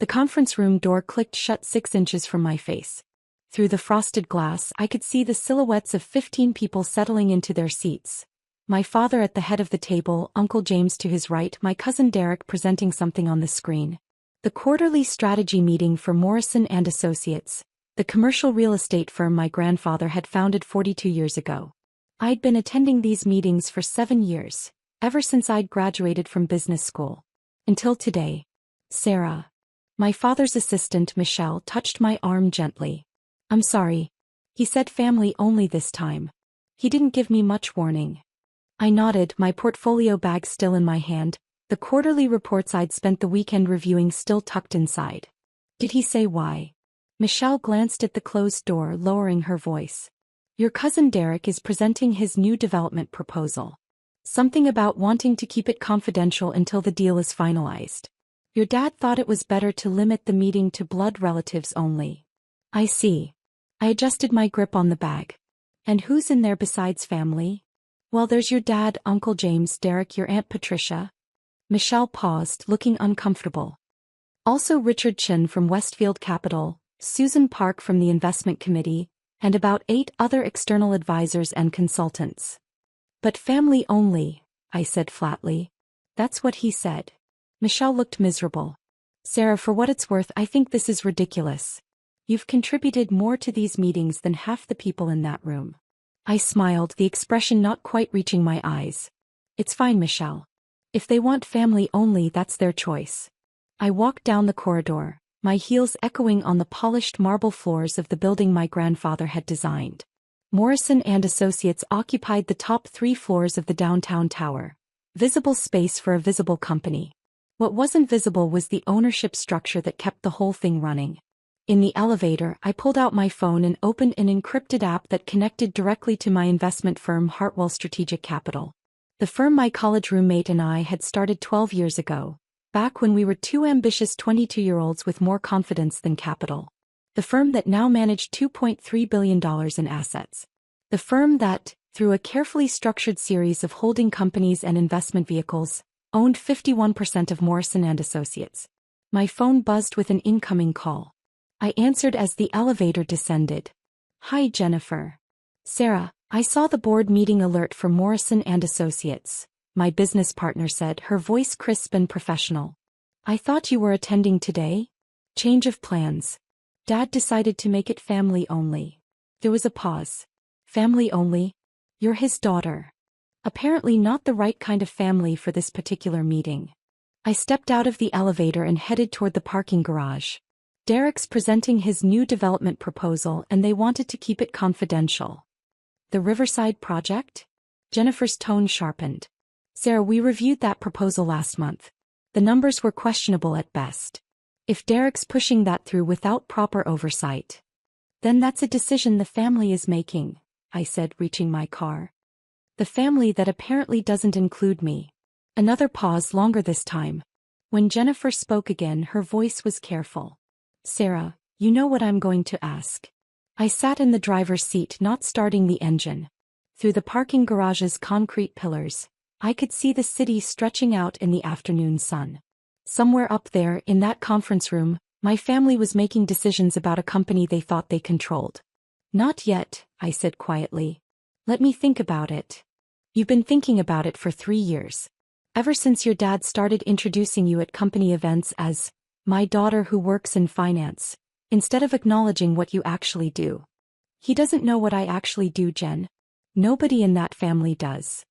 The conference room door clicked shut 6 inches from my face. Through the frosted glass, I could see the silhouettes of 15 people settling into their seats. My father at the head of the table, Uncle James to his right, my cousin Derek presenting something on the screen. The quarterly strategy meeting for Morrison & Associates, the commercial real estate firm my grandfather had founded 42 years ago. I'd been attending these meetings for 7 years, ever since I'd graduated from business school. Until today. Sarah. My father's assistant, Michelle, touched my arm gently. I'm sorry. He said family only this time. He didn't give me much warning. I nodded, my portfolio bag still in my hand, the quarterly reports I'd spent the weekend reviewing still tucked inside. Did he say why? Michelle glanced at the closed door, lowering her voice. Your cousin Derek is presenting his new development proposal. Something about wanting to keep it confidential until the deal is finalized. Your dad thought it was better to limit the meeting to blood relatives only. I see. I adjusted my grip on the bag. And who's in there besides family? Well, there's your dad, Uncle James, Derek, your Aunt Patricia. Michelle paused, looking uncomfortable. Also Richard Chin from Westfield Capital, Susan Park from the investment committee, and about 8 other external advisors and consultants. But family only, I said flatly. That's what he said. Michelle looked miserable. Sarah, for what it's worth, I think this is ridiculous. You've contributed more to these meetings than half the people in that room. I smiled, the expression not quite reaching my eyes. It's fine, Michelle. If they want family only, that's their choice. I walked down the corridor, my heels echoing on the polished marble floors of the building my grandfather had designed. Morrison & Associates occupied the top 3 floors of the downtown tower. Visible space for a visible company. What wasn't visible was the ownership structure that kept the whole thing running. In the elevator, I pulled out my phone and opened an encrypted app that connected directly to my investment firm Hartwell Strategic Capital. The firm my college roommate and I had started 12 years ago, back when we were 2 ambitious 22-year-olds with more confidence than capital. The firm that now managed $2.3 billion in assets. The firm that, through a carefully structured series of holding companies and investment vehicles, owned 51% of Morrison & Associates. My phone buzzed with an incoming call. I answered as the elevator descended. Hi, Jennifer. Sarah, I saw the board meeting alert for Morrison & Associates, my business partner said, her voice crisp and professional. I thought you were attending today? Change of plans. Dad decided to make it family only. There was a pause. Family only? You're his daughter. Apparently not the right kind of family for this particular meeting. I stepped out of the elevator and headed toward the parking garage. Derek's presenting his new development proposal and they wanted to keep it confidential. The Riverside project? Jennifer's tone sharpened. Sarah, we reviewed that proposal last month. The numbers were questionable at best. If Derek's pushing that through without proper oversight, then that's a decision the family is making, I said, reaching my car. The family that apparently doesn't include me. Another pause, longer this time. When Jennifer spoke again, her voice was careful. Sarah, you know what I'm going to ask. I sat in the driver's seat, not starting the engine. Through the parking garage's concrete pillars, I could see the city stretching out in the afternoon sun. Somewhere up there, in that conference room, my family was making decisions about a company they thought they controlled. Not yet, I said quietly. Let me think about it. You've been thinking about it for 3 years. Ever since your dad started introducing you at company events as my daughter who works in finance, instead of acknowledging what you actually do. He doesn't know what I actually do, Jen. Nobody in that family does.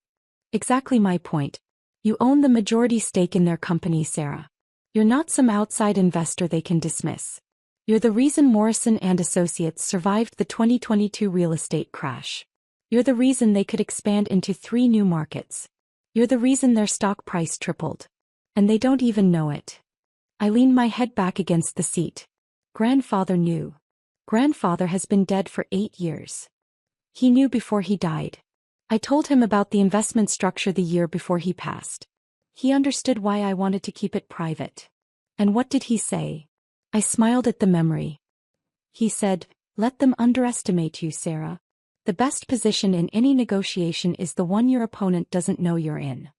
Exactly my point. You own the majority stake in their company, Sarah. You're not some outside investor they can dismiss. You're the reason Morrison & Associates survived the 2022 real estate crash. You're the reason they could expand into 3 new markets. You're the reason their stock price tripled. And they don't even know it. I leaned my head back against the seat. Grandfather knew. Grandfather has been dead for 8 years. He knew before he died. I told him about the investment structure the year before he passed. He understood why I wanted to keep it private. And what did he say? I smiled at the memory. He said, let them underestimate you, Sarah. The best position in any negotiation is the one your opponent doesn't know you're in.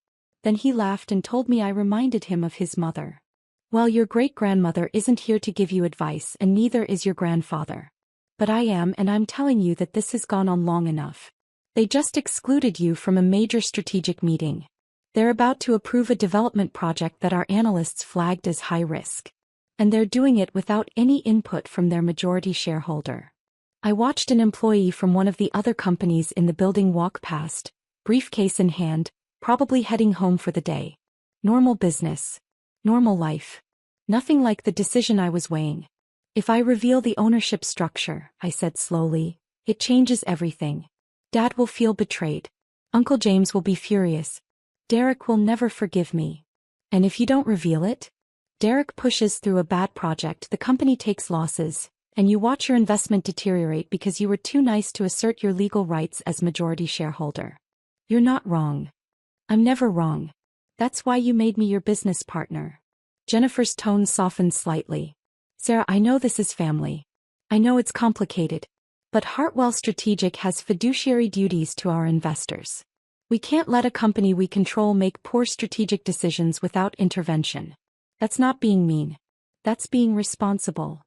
Then he laughed and told me I reminded him of his mother. Well, your great-grandmother isn't here to give you advice and neither is your grandfather. But I am, and I'm telling you that this has gone on long enough. They just excluded you from a major strategic meeting. They're about to approve a development project that our analysts flagged as high risk. And they're doing it without any input from their majority shareholder. I watched an employee from one of the other companies in the building walk past, briefcase in hand, probably heading home for the day. Normal business. Normal life. Nothing like the decision I was weighing. If I reveal the ownership structure, I said slowly, it changes everything. Dad will feel betrayed. Uncle James will be furious. Derek will never forgive me. And if you don't reveal it? Derek pushes through a bad project, the company takes losses, and you watch your investment deteriorate because you were too nice to assert your legal rights as majority shareholder. You're not wrong. I'm never wrong. That's why you made me your business partner. Jennifer's tone softened slightly. Sarah, I know this is family. I know it's complicated. But Hartwell Strategic has fiduciary duties to our investors. We can't let a company we control make poor strategic decisions without intervention. That's not being mean. That's being responsible.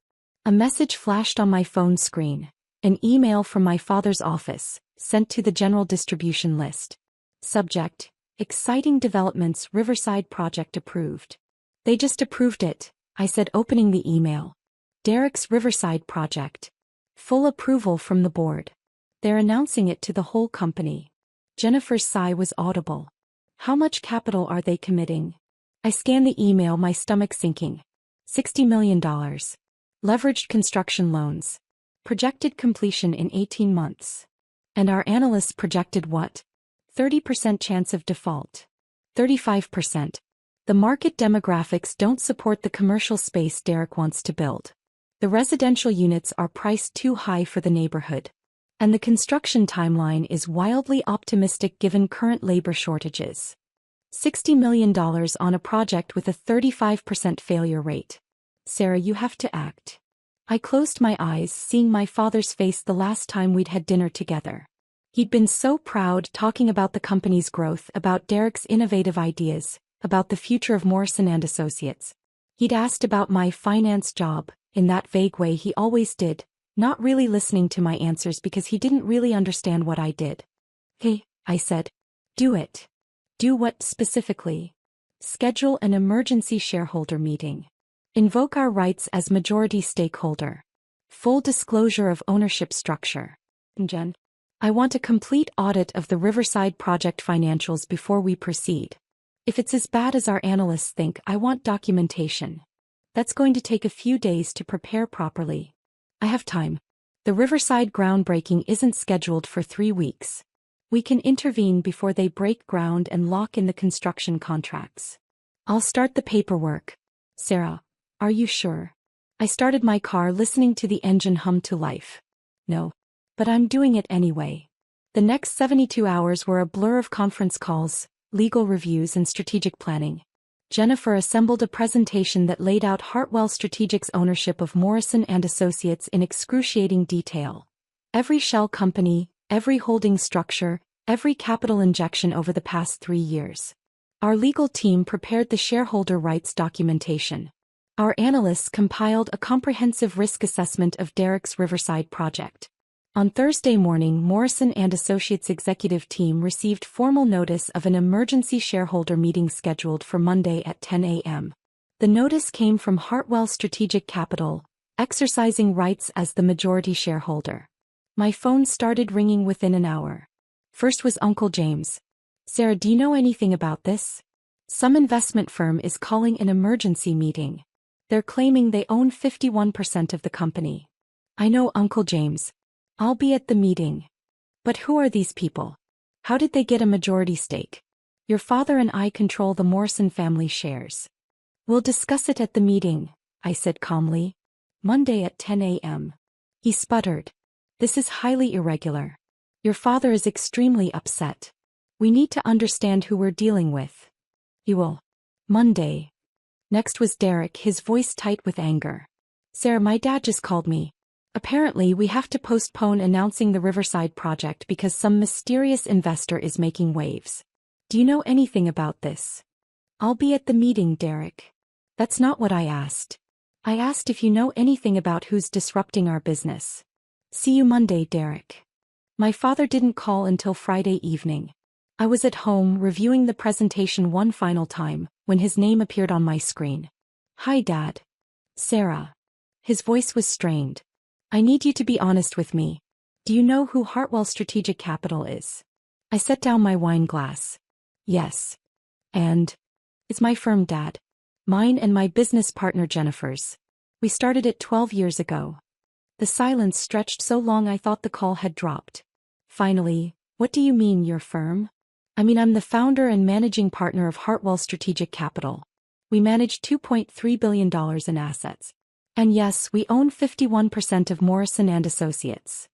A message flashed on my phone screen. An email from my father's office, sent to the general distribution list. Subject: Exciting developments, Riverside project approved. They just approved it, I said, opening the email. Derek's Riverside project. Full approval from the board. They're announcing it to the whole company. Jennifer's sigh was audible. How much capital are they committing? I scanned the email, my stomach sinking. $60 million. Leveraged construction loans. Projected completion in 18 months. And our analysts projected what? 30% chance of default. 35%. The market demographics don't support the commercial space Derek wants to build. The residential units are priced too high for the neighborhood. And the construction timeline is wildly optimistic given current labor shortages. $60 million on a project with a 35% failure rate. Sarah, you have to act. I closed my eyes, seeing my father's face the last time we'd had dinner together. He'd been so proud, talking about the company's growth, about Derek's innovative ideas, about the future of Morrison & Associates. He'd asked about my finance job, in that vague way he always did, not really listening to my answers because he didn't really understand what I did. Hey, I said. Do it. Do what specifically? Schedule an emergency shareholder meeting. Invoke our rights as majority stakeholder. Full disclosure of ownership structure. Jen, I want a complete audit of the Riverside project financials before we proceed. If it's as bad as our analysts think, I want documentation. That's going to take a few days to prepare properly. I have time. The Riverside groundbreaking isn't scheduled for 3 weeks. We can intervene before they break ground and lock in the construction contracts. I'll start the paperwork. Sarah, are you sure? I started my car listening to the engine hum to life. No. But I'm doing it anyway. The next 72 hours were a blur of conference calls, legal reviews and strategic planning. Jennifer assembled a presentation that laid out Hartwell Strategic's ownership of Morrison & Associates in excruciating detail. Every shell company, every holding structure, every capital injection over the past 3 years. Our legal team prepared the shareholder rights documentation. Our analysts compiled a comprehensive risk assessment of Derek's Riverside project. On Thursday morning, Morrison & Associates executive team received formal notice of an emergency shareholder meeting scheduled for Monday at 10 a.m. The notice came from Hartwell Strategic Capital, exercising rights as the majority shareholder. My phone started ringing within an hour. First was Uncle James. Sarah, do you know anything about this? Some investment firm is calling an emergency meeting. They're claiming they own 51% of the company. I know, Uncle James. I'll be at the meeting. But who are these people? How did they get a majority stake? Your father and I control the Morrison family shares. We'll discuss it at the meeting, I said calmly. Monday at 10 a.m. He sputtered. This is highly irregular. Your father is extremely upset. We need to understand who we're dealing with. You will. Monday. Next was Derek, his voice tight with anger. Sarah, my dad just called me. Apparently, we have to postpone announcing the Riverside project because some mysterious investor is making waves. Do you know anything about this? I'll be at the meeting, Derek. That's not what I asked. I asked if you know anything about who's disrupting our business. See you Monday, Derek. My father didn't call until Friday evening. I was at home reviewing the presentation one final time when his name appeared on my screen. Hi, Dad. Sarah. His voice was strained. I need you to be honest with me. Do you know who Hartwell Strategic Capital is? I set down my wine glass. Yes. And? It's my firm, Dad. Mine and my business partner Jennifer's. We started it 12 years ago. The silence stretched so long I thought the call had dropped. Finally, what do you mean, your firm? I mean, I'm the founder and managing partner of Hartwell Strategic Capital. We manage $2.3 billion in assets. And yes, we own 51% of Morrison & Associates.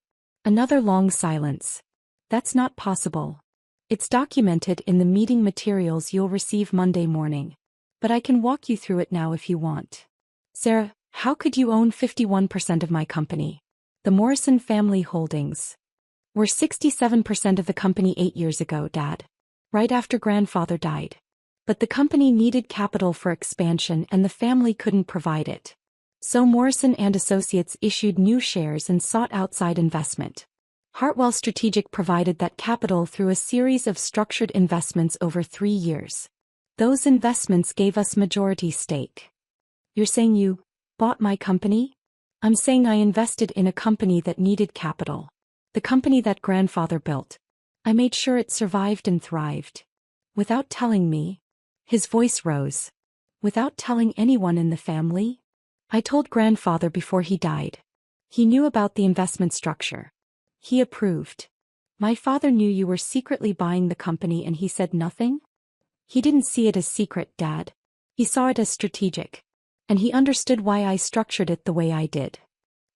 Another long silence. That's not possible. It's documented in the meeting materials you'll receive Monday morning. But I can walk you through it now if you want. Sarah, how could you own 51% of my company? The Morrison Family Holdings. We're 67% of the company 8 years ago, Dad. Right after grandfather died. But the company needed capital for expansion and the family couldn't provide it. So Morrison & Associates issued new shares and sought outside investment. Hartwell Strategic provided that capital through a series of structured investments over 3 years. Those investments gave us majority stake. You're saying you bought my company? I'm saying I invested in a company that needed capital. The company that grandfather built. I made sure it survived and thrived. Without telling me. His voice rose. Without telling anyone in the family? I told grandfather before he died. He knew about the investment structure. He approved. My father knew you were secretly buying the company and he said nothing? He didn't see it as secret, Dad. He saw it as strategic. And he understood why I structured it the way I did.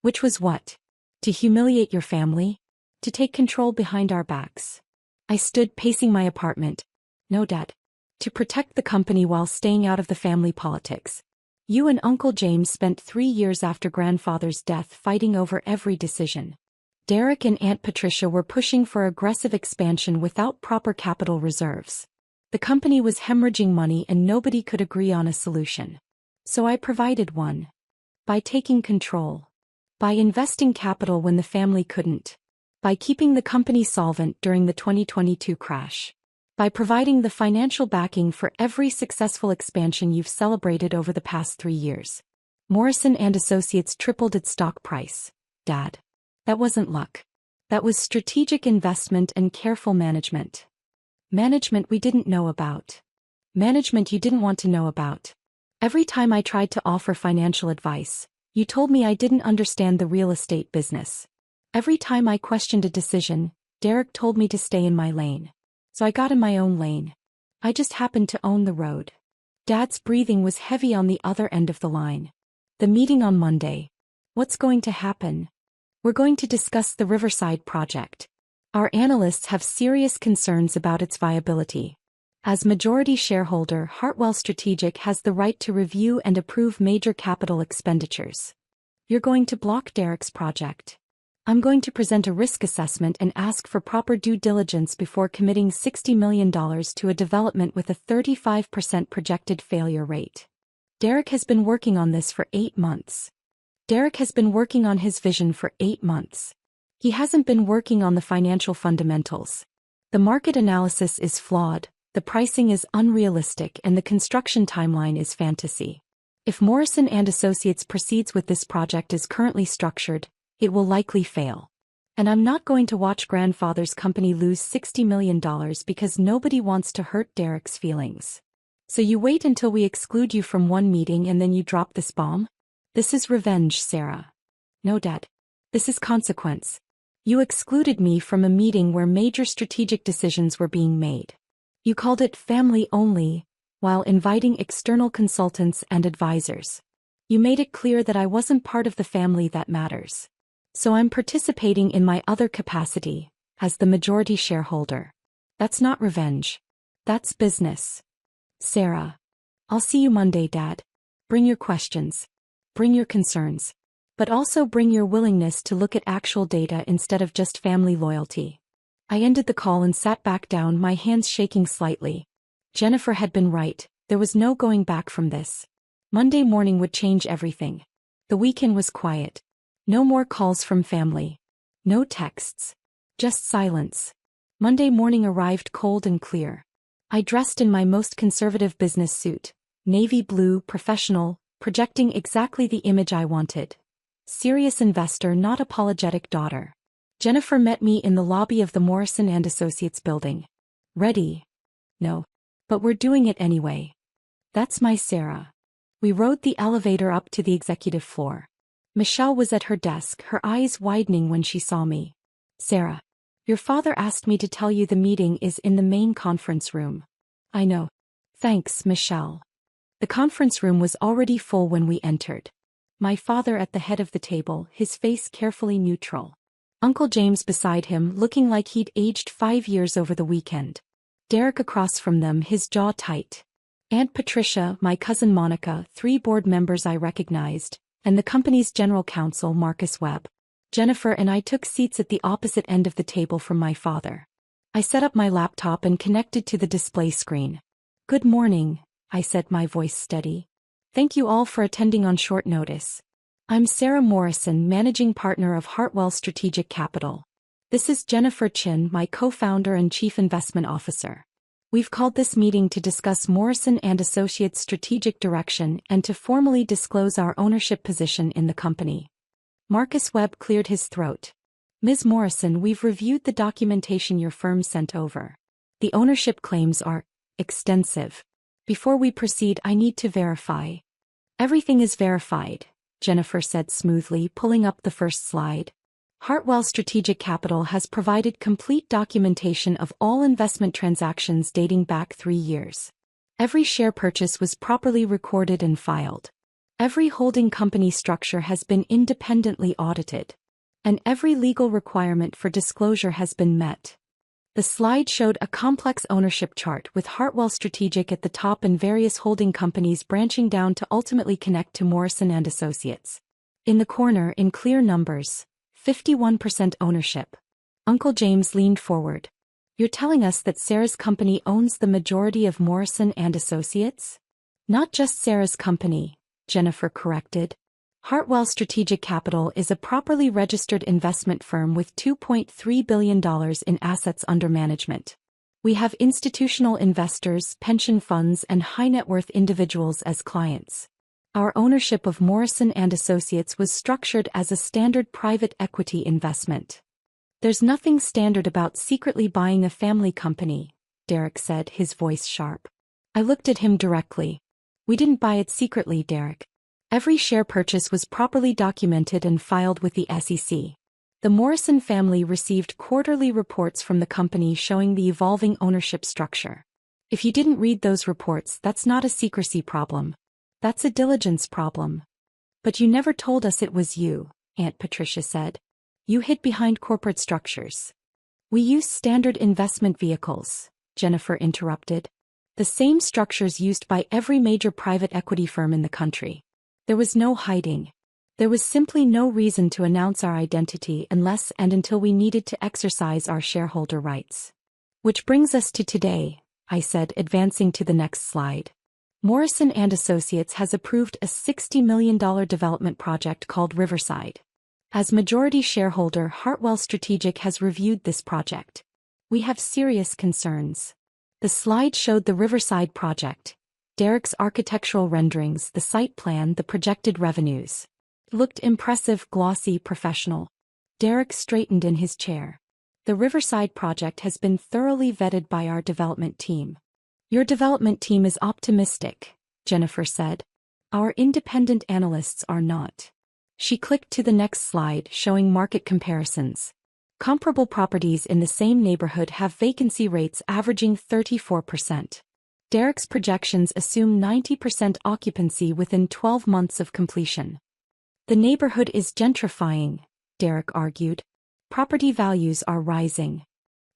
Which was what? To humiliate your family? To take control behind our backs? I stood pacing my apartment. No, Dad. To protect the company while staying out of the family politics. You and Uncle James spent 3 years after grandfather's death fighting over every decision. Derek and Aunt Patricia were pushing for aggressive expansion without proper capital reserves. The company was hemorrhaging money and nobody could agree on a solution. So I provided one. By taking control. By investing capital when the family couldn't. By keeping the company solvent during the 2022 crash. By providing the financial backing for every successful expansion you've celebrated over the past 3 years. Morrison & Associates tripled its stock price, Dad. That wasn't luck. That was strategic investment and careful management. Management we didn't know about. Management you didn't want to know about. Every time I tried to offer financial advice, you told me I didn't understand the real estate business. Every time I questioned a decision, Derek told me to stay in my lane. So I got in my own lane. I just happened to own the road. Dad's breathing was heavy on the other end of the line. The meeting on Monday. What's going to happen? We're going to discuss the Riverside project. Our analysts have serious concerns about its viability. As majority shareholder, Hartwell Strategic has the right to review and approve major capital expenditures. You're going to block Derek's project. I'm going to present a risk assessment and ask for proper due diligence before committing $60 million to a development with a 35% projected failure rate. Derek has been working on this for 8 months. Derek has been working on his vision for 8 months. He hasn't been working on the financial fundamentals. The market analysis is flawed, the pricing is unrealistic, and the construction timeline is fantasy. If Morrison & Associates proceeds with this project as currently structured, it will likely fail. And I'm not going to watch grandfather's company lose $60 million because nobody wants to hurt Derek's feelings. So you wait until we exclude you from one meeting and then you drop this bomb? This is revenge, Sarah. No, Dad. This is consequence. You excluded me from a meeting where major strategic decisions were being made. You called it family only, while inviting external consultants and advisors. You made it clear that I wasn't part of the family that matters. So I'm participating in my other capacity, as the majority shareholder. That's not revenge. That's business. Sarah. I'll see you Monday, Dad. Bring your questions. Bring your concerns. But also bring your willingness to look at actual data instead of just family loyalty. I ended the call and sat back down, my hands shaking slightly. Jennifer had been right, there was no going back from this. Monday morning would change everything. The weekend was quiet. No more calls from family. No texts. Just silence. Monday morning arrived cold and clear. I dressed in my most conservative business suit, navy blue, professional, projecting exactly the image I wanted. Serious investor, not apologetic daughter. Jennifer met me in the lobby of the Morrison & Associates building. Ready? No. But we're doing it anyway. That's my Sarah. We rode the elevator up to the executive floor. Michelle was at her desk, her eyes widening when she saw me. Sarah. Your father asked me to tell you the meeting is in the main conference room. I know. Thanks, Michelle. The conference room was already full when we entered. My father at the head of the table, his face carefully neutral. Uncle James beside him, looking like he'd aged 5 years over the weekend. Derek across from them, his jaw tight. Aunt Patricia, my cousin Monica, 3 board members I recognized, and the company's general counsel, Marcus Webb. Jennifer and I took seats at the opposite end of the table from my father. I set up my laptop and connected to the display screen. Good morning, I said, my voice steady. Thank you all for attending on short notice. I'm Sarah Morrison, managing partner of Hartwell Strategic Capital. This is Jennifer Chin, my co-founder and chief investment officer. We've called this meeting to discuss Morrison & Associates' strategic direction and to formally disclose our ownership position in the company. Marcus Webb cleared his throat. Ms. Morrison, we've reviewed the documentation your firm sent over. The ownership claims are extensive. Before we proceed, I need to verify. Everything is verified, Jennifer said smoothly, pulling up the first slide. Hartwell Strategic Capital has provided complete documentation of all investment transactions dating back 3 years. Every share purchase was properly recorded and filed. Every holding company structure has been independently audited. And every legal requirement for disclosure has been met. The slide showed a complex ownership chart with Hartwell Strategic at the top and various holding companies branching down to ultimately connect to Morrison & Associates. In the corner, in clear numbers, 51% ownership. Uncle James leaned forward. You're telling us that Sarah's company owns the majority of Morrison & Associates? Not just Sarah's company, Jennifer corrected. Hartwell Strategic Capital is a properly registered investment firm with $2.3 billion in assets under management. We have institutional investors, pension funds, and high-net-worth individuals as clients. Our ownership of Morrison & Associates was structured as a standard private equity investment. There's nothing standard about secretly buying a family company, Derek said, his voice sharp. I looked at him directly. We didn't buy it secretly, Derek. Every share purchase was properly documented and filed with the SEC. The Morrison family received quarterly reports from the company showing the evolving ownership structure. If you didn't read those reports, that's not a secrecy problem. That's a diligence problem. But you never told us it was you, Aunt Patricia said. You hid behind corporate structures. We use standard investment vehicles, Jennifer interrupted. The same structures used by every major private equity firm in the country. There was no hiding. There was simply no reason to announce our identity unless and until we needed to exercise our shareholder rights. Which brings us to today, I said, advancing to the next slide. Morrison & Associates has approved a $60 million development project called Riverside. As majority shareholder, Hartwell Strategic has reviewed this project. We have serious concerns. The slide showed the Riverside project, Derek's architectural renderings, the site plan, the projected revenues. It looked impressive, glossy, professional. Derek straightened in his chair. The Riverside project has been thoroughly vetted by our development team. Your development team is optimistic, Jennifer said. Our independent analysts are not. She clicked to the next slide showing market comparisons. Comparable properties in the same neighborhood have vacancy rates averaging 34%. Derek's projections assume 90% occupancy within 12 months of completion. The neighborhood is gentrifying, Derek argued. Property values are rising.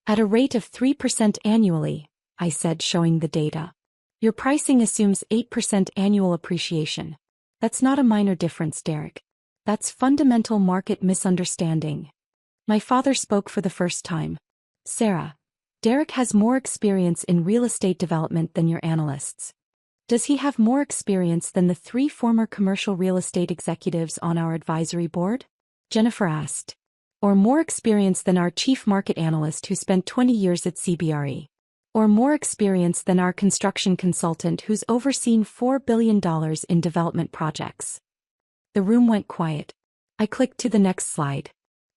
At a rate of 3% annually, I said, showing the data. Your pricing assumes 8% annual appreciation. That's not a minor difference, Derek. That's fundamental market misunderstanding. My father spoke for the first time. Sarah, Derek has more experience in real estate development than your analysts. Does he have more experience than the 3 former commercial real estate executives on our advisory board? Jennifer asked. Or more experience than our chief market analyst who spent 20 years at CBRE? Or more experience than our construction consultant who's overseen $4 billion in development projects? The room went quiet. I clicked to the next slide.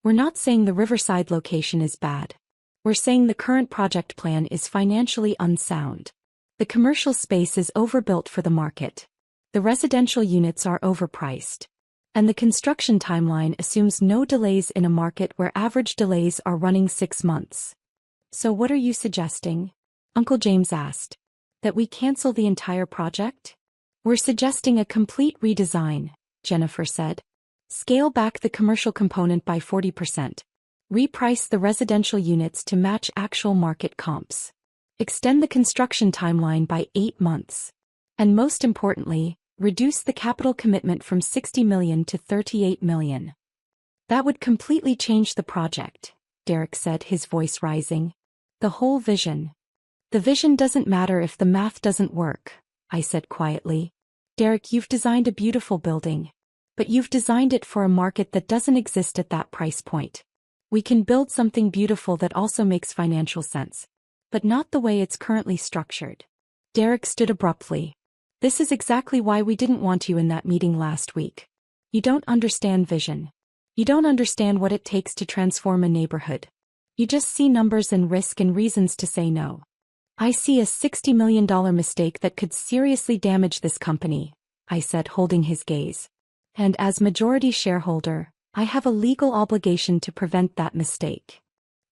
We're not saying the Riverside location is bad. We're saying the current project plan is financially unsound. The commercial space is overbuilt for the market. The residential units are overpriced. And the construction timeline assumes no delays in a market where average delays are running 6 months. So what are you suggesting? Uncle James asked. That we cancel the entire project? We're suggesting a complete redesign, Jennifer said. Scale back the commercial component by 40%. Reprice the residential units to match actual market comps. Extend the construction timeline by 8 months. And most importantly, reduce the capital commitment from $60 million to $38 million. That would completely change the project, Derek said, his voice rising. The whole vision. The vision doesn't matter if the math doesn't work, I said quietly. Derek, you've designed a beautiful building. But you've designed it for a market that doesn't exist at that price point. We can build something beautiful that also makes financial sense. But not the way it's currently structured. Derek stood abruptly. This is exactly why we didn't want you in that meeting last week. You don't understand vision. You don't understand what it takes to transform a neighborhood. You just see numbers and risk and reasons to say no. I see a $60 million mistake that could seriously damage this company, I said, holding his gaze. And as majority shareholder, I have a legal obligation to prevent that mistake.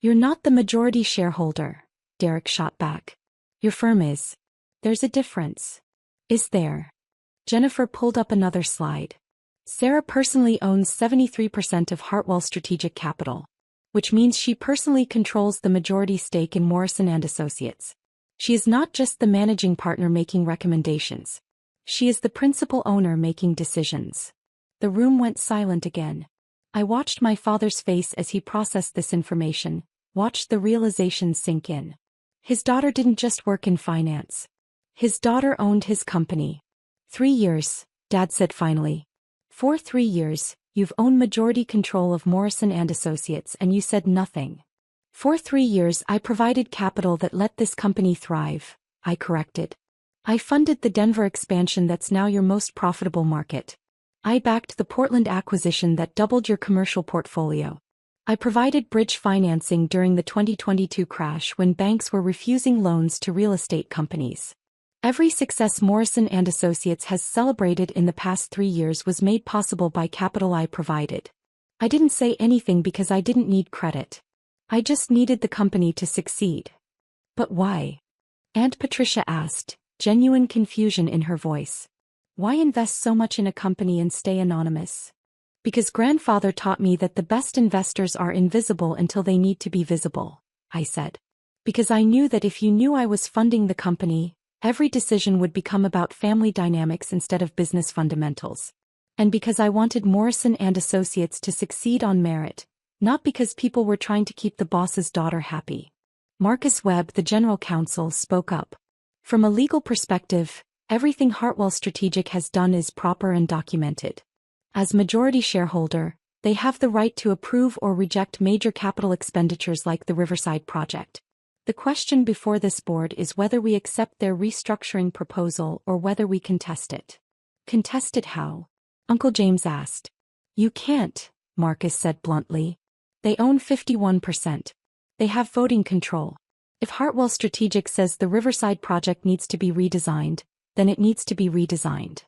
You're not the majority shareholder, Derek shot back. Your firm is. There's a difference. Is there? Jennifer pulled up another slide. Sarah personally owns 73% of Hartwell Strategic Capital, which means she personally controls the majority stake in Morrison & Associates. She is not just the managing partner making recommendations. She is the principal owner making decisions. The room went silent again. I watched my father's face as he processed this information, watched the realization sink in. His daughter didn't just work in finance. His daughter owned his company. 3 years, Dad said finally. For 3 years, you've owned majority control of Morrison & Associates and you said nothing. For 3 years I provided capital that let this company thrive, I corrected. I funded the Denver expansion that's now your most profitable market. I backed the Portland acquisition that doubled your commercial portfolio. I provided bridge financing during the 2022 crash when banks were refusing loans to real estate companies. Every success Morrison & Associates has celebrated in the past 3 years was made possible by capital I provided. I didn't say anything because I didn't need credit. I just needed the company to succeed. But why? Aunt Patricia asked, genuine confusion in her voice. Why invest so much in a company and stay anonymous? Because grandfather taught me that the best investors are invisible until they need to be visible, I said. Because I knew that if you knew I was funding the company, every decision would become about family dynamics instead of business fundamentals. And because I wanted Morrison & Associates to succeed on merit, not because people were trying to keep the boss's daughter happy. Marcus Webb, the general counsel, spoke up. From a legal perspective, everything Hartwell Strategic has done is proper and documented. As majority shareholder, they have the right to approve or reject major capital expenditures like the Riverside project. The question before this board is whether we accept their restructuring proposal or whether we contest it. Contest it how? Uncle James asked. You can't, Marcus said bluntly. They own 51%. They have voting control. If Hartwell Strategic says the Riverside project needs to be redesigned, then it needs to be redesigned.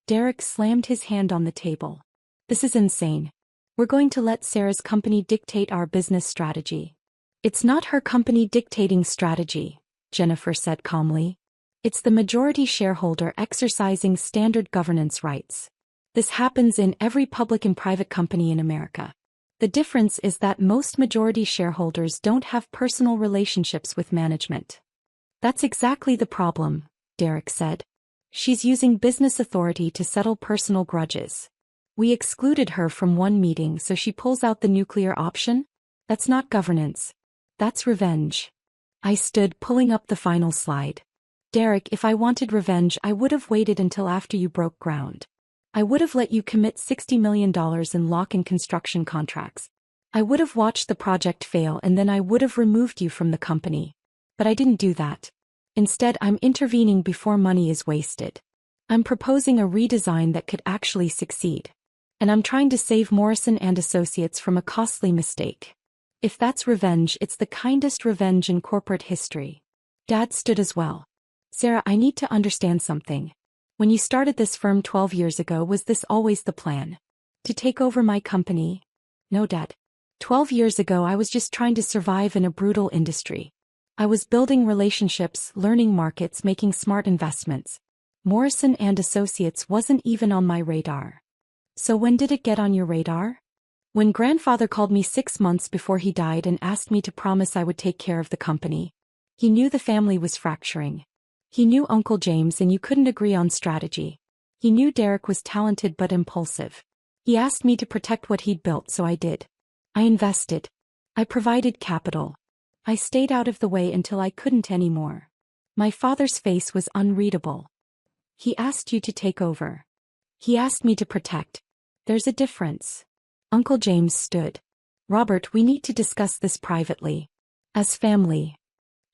Derek slammed his hand on the table. This is insane. We're going to let Sarah's company dictate our business strategy. It's not her company dictating strategy, Jennifer said calmly. It's the majority shareholder exercising standard governance rights. This happens in every public and private company in America. The difference is that most majority shareholders don't have personal relationships with management. That's exactly the problem, Derek said. She's using business authority to settle personal grudges. We excluded her from one meeting so she pulls out the nuclear option? That's not governance. That's revenge. I stood, pulling up the final slide. Derek, if I wanted revenge, I would have waited until after you broke ground. I would have let you commit $60 million in lock-in construction contracts. I would have watched the project fail and then I would have removed you from the company. But I didn't do that. Instead, I'm intervening before money is wasted. I'm proposing a redesign that could actually succeed. And I'm trying to save Morrison and Associates from a costly mistake. If that's revenge, it's the kindest revenge in corporate history. Dad stood as well. Sarah, I need to understand something. When you started this firm 12 years ago, was this always the plan? To take over my company? No, Dad. 12 years ago I was just trying to survive in a brutal industry. I was building relationships, learning markets, making smart investments. Morrison and Associates wasn't even on my radar. So when did it get on your radar? When grandfather called me 6 months before he died and asked me to promise I would take care of the company. He knew the family was fracturing. He knew Uncle James and you couldn't agree on strategy. He knew Derek was talented but impulsive. He asked me to protect what he'd built, so I did. I invested. I provided capital. I stayed out of the way until I couldn't anymore. My father's face was unreadable. He asked you to take over. He asked me to protect. There's a difference. Uncle James stood. Robert, we need to discuss this privately. As family.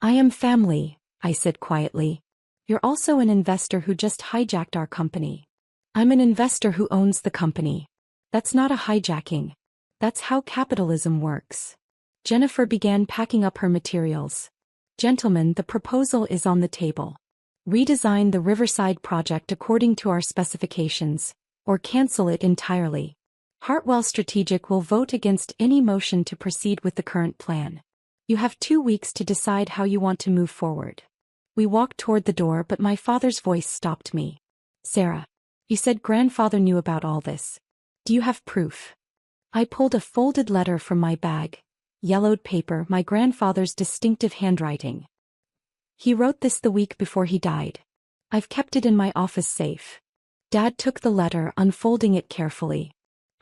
I am family, I said quietly. You're also an investor who just hijacked our company. I'm an investor who owns the company. That's not a hijacking. That's how capitalism works. Jennifer began packing up her materials. Gentlemen, the proposal is on the table. Redesign the Riverside project according to our specifications, or cancel it entirely. Hartwell Strategic will vote against any motion to proceed with the current plan. You have 2 weeks to decide how you want to move forward. We walked toward the door, but my father's voice stopped me. Sarah, you said grandfather knew about all this. Do you have proof? I pulled a folded letter from my bag. Yellowed paper, my grandfather's distinctive handwriting. He wrote this the week before he died. I've kept it in my office safe. Dad took the letter, unfolding it carefully.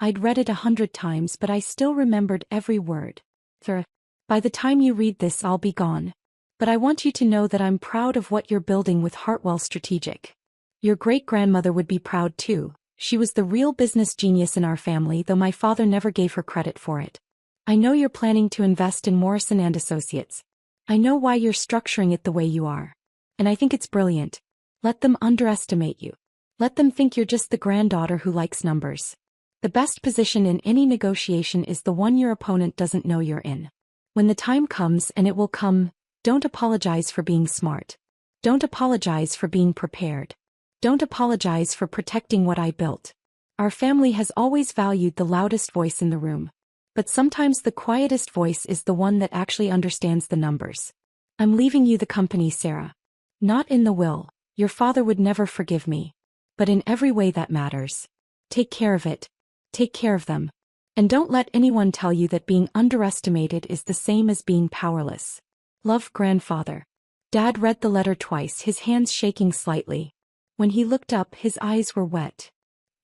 I'd read it 100 times, but I still remembered every word. Sarah, by the time you read this, I'll be gone. But I want you to know that I'm proud of what you're building with Hartwell Strategic. Your great-grandmother would be proud too. She was the real business genius in our family, though my father never gave her credit for it. I know you're planning to invest in Morrison and Associates. I know why you're structuring it the way you are. And I think it's brilliant. Let them underestimate you. Let them think you're just the granddaughter who likes numbers. The best position in any negotiation is the one your opponent doesn't know you're in. When the time comes, and it will come, don't apologize for being smart. Don't apologize for being prepared. Don't apologize for protecting what I built. Our family has always valued the loudest voice in the room. But sometimes the quietest voice is the one that actually understands the numbers. I'm leaving you the company, Sarah. Not in the will. Your father would never forgive me. But in every way that matters. Take care of it. Take care of them. And don't let anyone tell you that being underestimated is the same as being powerless. Love, grandfather. Dad read the letter twice, his hands shaking slightly. When he looked up, his eyes were wet.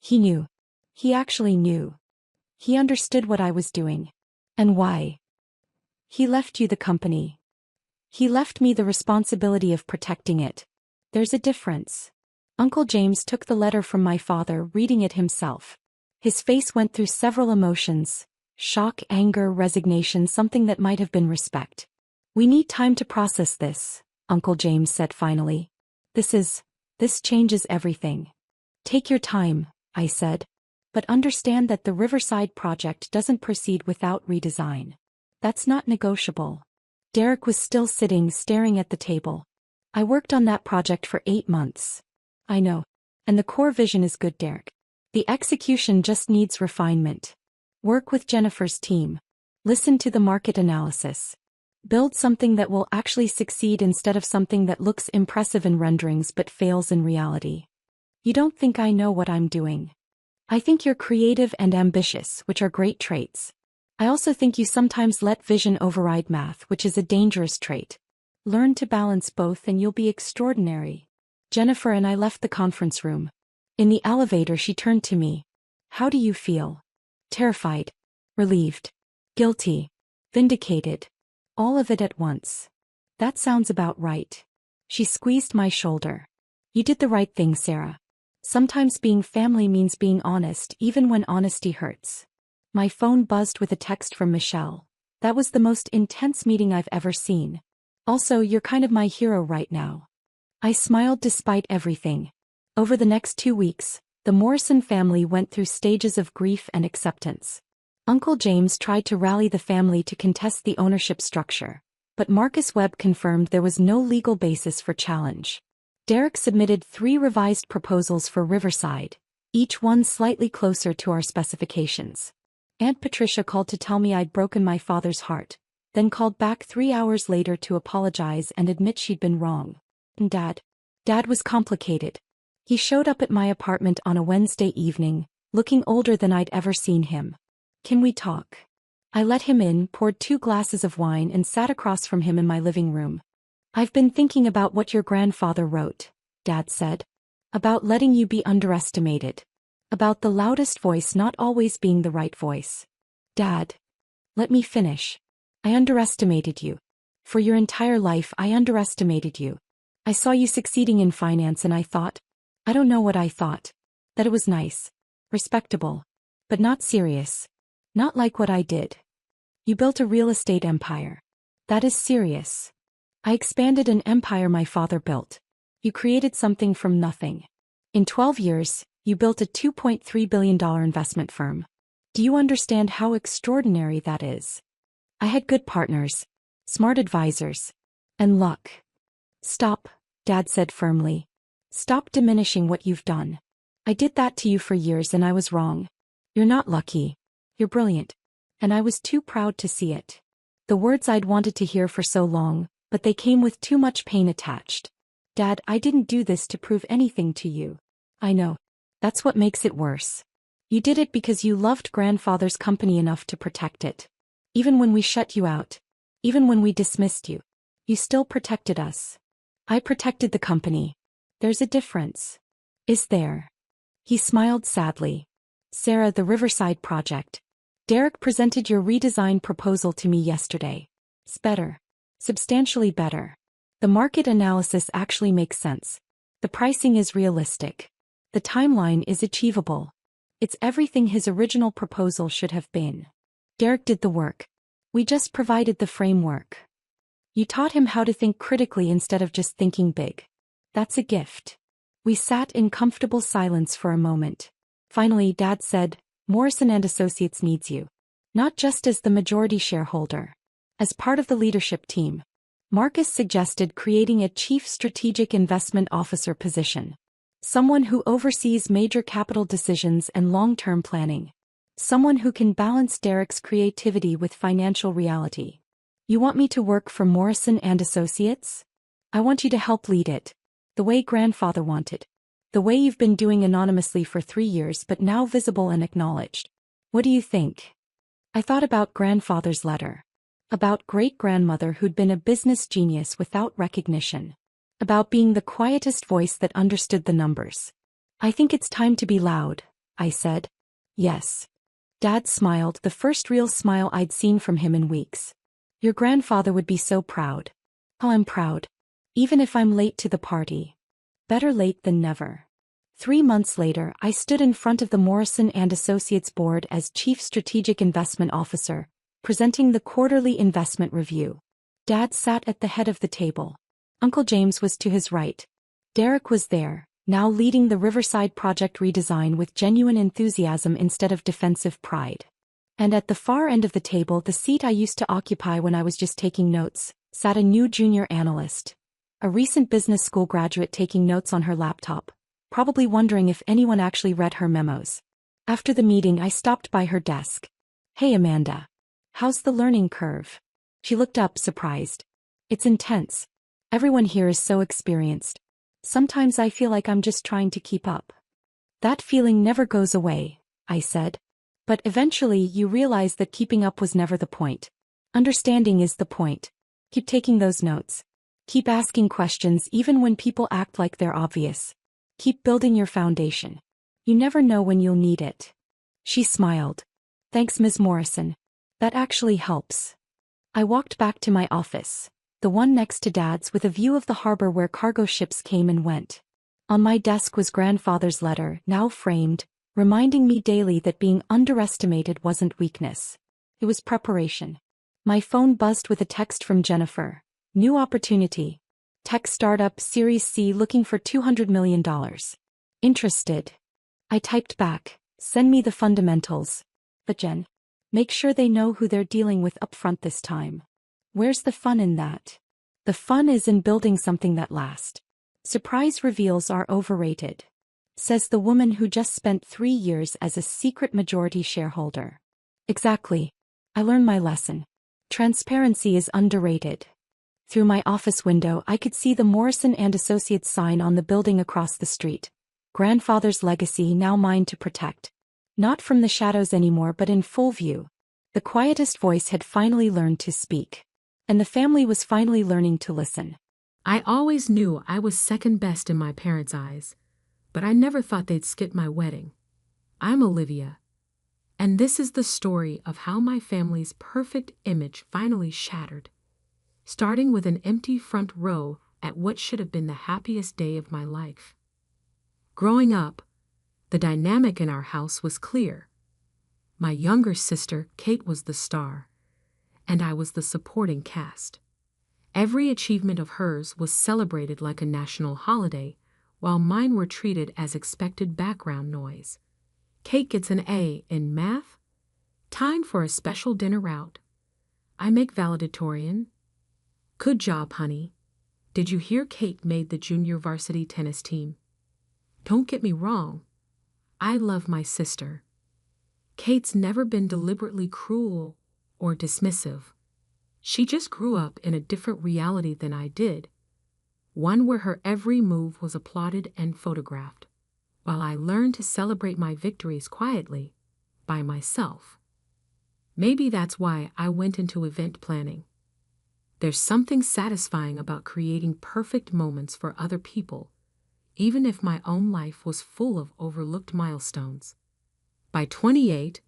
He knew. He actually knew. He understood what I was doing. And why. He left you the company. He left me the responsibility of protecting it. There's a difference. Uncle James took the letter from my father, reading it himself. His face went through several emotions. Shock, anger, resignation, something that might have been respect. We need time to process this, Uncle James said finally. This changes everything. Take your time, I said. But understand that the Riverside project doesn't proceed without redesign. That's not negotiable. Derek was still sitting, staring at the table. I worked on that project for 8 months. I know. And the core vision is good, Derek. The execution just needs refinement. Work with Jennifer's team. Listen to the market analysis. Build something that will actually succeed instead of something that looks impressive in renderings but fails in reality. You don't think I know what I'm doing. I think you're creative and ambitious, which are great traits. I also think you sometimes let vision override math, which is a dangerous trait. Learn to balance both and you'll be extraordinary. Jennifer and I left the conference room. In the elevator, she turned to me. How do you feel? Terrified. Relieved. Guilty. Vindicated. All of it at once. That sounds about right. She squeezed my shoulder. You did the right thing, Sarah. Sometimes being family means being honest, even when honesty hurts. My phone buzzed with a text from Michelle. That was the most intense meeting I've ever seen. Also, you're kind of my hero right now. I smiled despite everything. Over the next 2 weeks, the Morrison family went through stages of grief and acceptance. Uncle James tried to rally the family to contest the ownership structure, but Marcus Webb confirmed there was no legal basis for challenge. Derek submitted 3 revised proposals for Riverside, each one slightly closer to our specifications. Aunt Patricia called to tell me I'd broken my father's heart, then called back 3 hours later to apologize and admit she'd been wrong. And Dad was complicated. He showed up at my apartment on a Wednesday evening, looking older than I'd ever seen him. Can we talk? I let him in, poured 2 glasses of wine and sat across from him in my living room. I've been thinking about what your grandfather wrote, Dad said. About letting you be underestimated. About the loudest voice not always being the right voice. Dad. Let me finish. I underestimated you. For your entire life I underestimated you. I saw you succeeding in finance and I thought, I don't know what I thought. That it was nice. Respectable. But not serious. Not like what I did. You built a real estate empire. That is serious. I expanded an empire my father built. You created something from nothing. In 12 years, you built a $2.3 billion investment firm. Do you understand how extraordinary that is? I had good partners, smart advisors, and luck. Stop, Dad said firmly. Stop diminishing what you've done. I did that to you for years and I was wrong. You're not lucky. You're brilliant. And I was too proud to see it. The words I'd wanted to hear for so long, but they came with too much pain attached. Dad, I didn't do this to prove anything to you. I know. That's what makes it worse. You did it because you loved grandfather's company enough to protect it. Even when we shut you out. Even when we dismissed you. You still protected us. I protected the company. There's a difference. Is there? He smiled sadly. Sarah, the Riverside project. Derek presented your redesigned proposal to me yesterday. It's better. Substantially better. The market analysis actually makes sense. The pricing is realistic. The timeline is achievable. It's everything his original proposal should have been. Derek did the work. We just provided the framework. You taught him how to think critically instead of just thinking big. That's a gift. We sat in comfortable silence for a moment. Finally, Dad said, Morrison & Associates needs you. Not just as the majority shareholder. As part of the leadership team. Marcus suggested creating a Chief Strategic Investment Officer position. Someone who oversees major capital decisions and long-term planning. Someone who can balance Derek's creativity with financial reality. You want me to work for Morrison & Associates? I want you to help lead it. The way grandfather wanted. The way you've been doing anonymously for 3 years but now visible and acknowledged. What do you think? I thought about grandfather's letter. About great-grandmother who'd been a business genius without recognition. About being the quietest voice that understood the numbers. I think it's time to be loud, I said. Yes. Dad smiled, the first real smile I'd seen from him in weeks. Your grandfather would be so proud. Oh, I'm proud. Even if I'm late to the party. Better late than never. 3 months later, I stood in front of the Morrison & Associates board as Chief Strategic Investment Officer, presenting the quarterly investment review. Dad sat at the head of the table. Uncle James was to his right. Derek was there, now leading the Riverside project redesign with genuine enthusiasm instead of defensive pride. And at the far end of the table, the seat I used to occupy when I was just taking notes, sat a new junior analyst. A recent business school graduate taking notes on her laptop, probably wondering if anyone actually read her memos. After the meeting, I stopped by her desk. Hey Amanda. How's the learning curve? She looked up, surprised. It's intense. Everyone here is so experienced. Sometimes I feel like I'm just trying to keep up. That feeling never goes away, I said. But eventually you realize that keeping up was never the point. Understanding is the point. Keep taking those notes. Keep asking questions even when people act like they're obvious. Keep building your foundation. You never know when you'll need it. She smiled. Thanks, Ms. Morrison. That actually helps. I walked back to my office. the one next to Dad's with a view of the harbor where cargo ships came and went. On my desk was grandfather's letter, now framed, reminding me daily that being underestimated wasn't weakness. It was preparation. My phone buzzed with a text from Jennifer. New opportunity. Tech startup Series C looking for $200 million. Interested. I typed back, send me the fundamentals. But Jen, make sure they know who they're dealing with upfront this time. Where's the fun in that? The fun is in building something that lasts. Surprise reveals are overrated, says the woman who just spent 3 years as a secret majority shareholder. Exactly. I learned my lesson. Transparency is underrated. Through my office window I could see the Morrison and Associates sign on the building across the street. Grandfather's legacy, now mine to protect. Not from the shadows anymore but in full view. The quietest voice had finally learned to speak. And the family was finally learning to listen. I always knew I was second best in my parents' eyes, but I never thought they'd skip my wedding. I'm Olivia, and this is the story of how my family's perfect image finally shattered, starting with an empty front row at what should have been the happiest day of my life. Growing up, the dynamic in our house was clear. My younger sister, Kate, was the star, and I was the supporting cast. Every achievement of hers was celebrated like a national holiday, while mine were treated as expected background noise. Kate gets an A in math? Time for a special dinner out. I make valedictorian. Good job, honey. Did you hear Kate made the junior varsity tennis team? Don't get me wrong. I love my sister. Kate's never been deliberately cruel or dismissive. She just grew up in a different reality than I did, one where her every move was applauded and photographed, while I learned to celebrate my victories quietly, by myself. Maybe that's why I went into event planning. There's something satisfying about creating perfect moments for other people, even if my own life was full of overlooked milestones. By 28,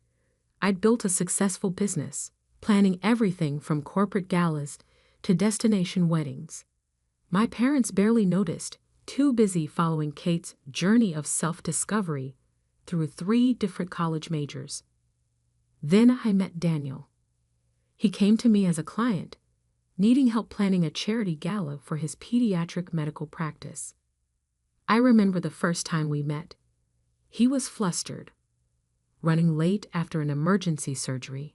I'd built a successful business, planning everything from corporate galas to destination weddings. My parents barely noticed, too busy following Kate's journey of self-discovery through 3 different college majors. Then I met Daniel. He came to me as a client, needing help planning a charity gala for his pediatric medical practice. I remember the first time we met. He was flustered, running late after an emergency surgery,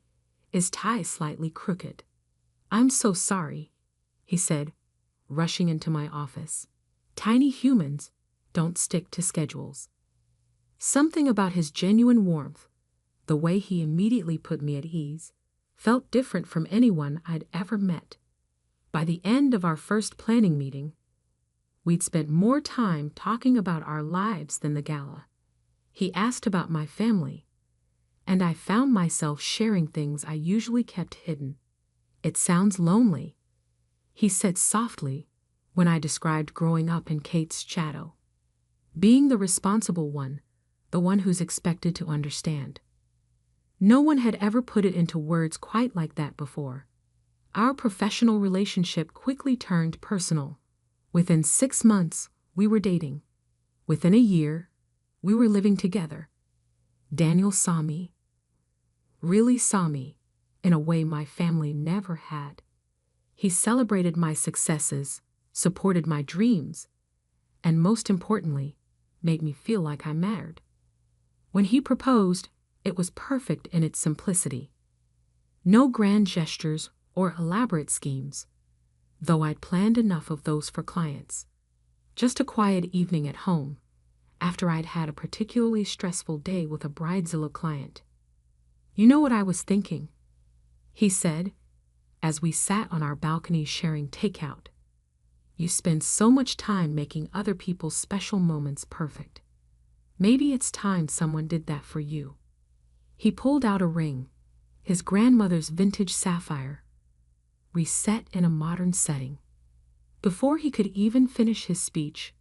his tie slightly crooked. "I'm so sorry," he said, rushing into my office. Tiny humans don't stick to schedules. Something about his genuine warmth, the way he immediately put me at ease, felt different from anyone I'd ever met. By the end of our first planning meeting, we'd spent more time talking about our lives than the gala. He asked about my family, and I found myself sharing things I usually kept hidden. "It sounds lonely," he said softly when I described growing up in Kate's shadow. Being the responsible one, the one who's expected to understand. No one had ever put it into words quite like that before. Our professional relationship quickly turned personal. Within 6 months, we were dating. Within a year, we were living together. Daniel saw me, really saw me, in a way my family never had. He celebrated my successes, supported my dreams, and most importantly, made me feel like I mattered. When he proposed, it was perfect in its simplicity. No grand gestures or elaborate schemes, though I'd planned enough of those for clients. Just a quiet evening at home, after I'd had a particularly stressful day with a Bridezilla client. "You know what I was thinking?" he said, as we sat on our balcony sharing takeout. "You spend so much time making other people's special moments perfect. Maybe it's time someone did that for you." He pulled out a ring, his grandmother's vintage sapphire, reset in a modern setting. Before he could even finish his speech,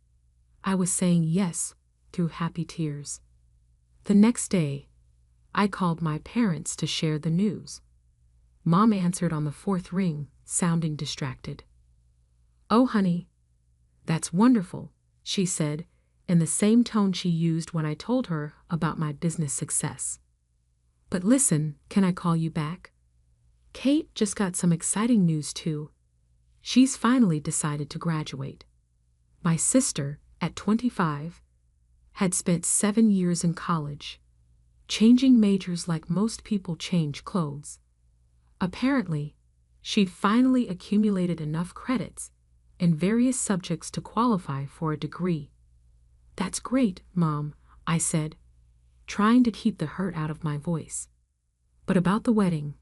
I was saying yes through happy tears. The next day, I called my parents to share the news. Mom answered on the 4th ring, sounding distracted. "Oh, honey, that's wonderful," she said, in the same tone she used when I told her about my business success. "But listen, can I call you back? Kate just got some exciting news too. She's finally decided to graduate. My sister, at 25, had spent 7 years in college, changing majors like most people change clothes. Apparently, she'd finally accumulated enough credits in various subjects to qualify for a degree." "That's great, Mom," I said, trying to keep the hurt out of my voice. "But about the wedding?"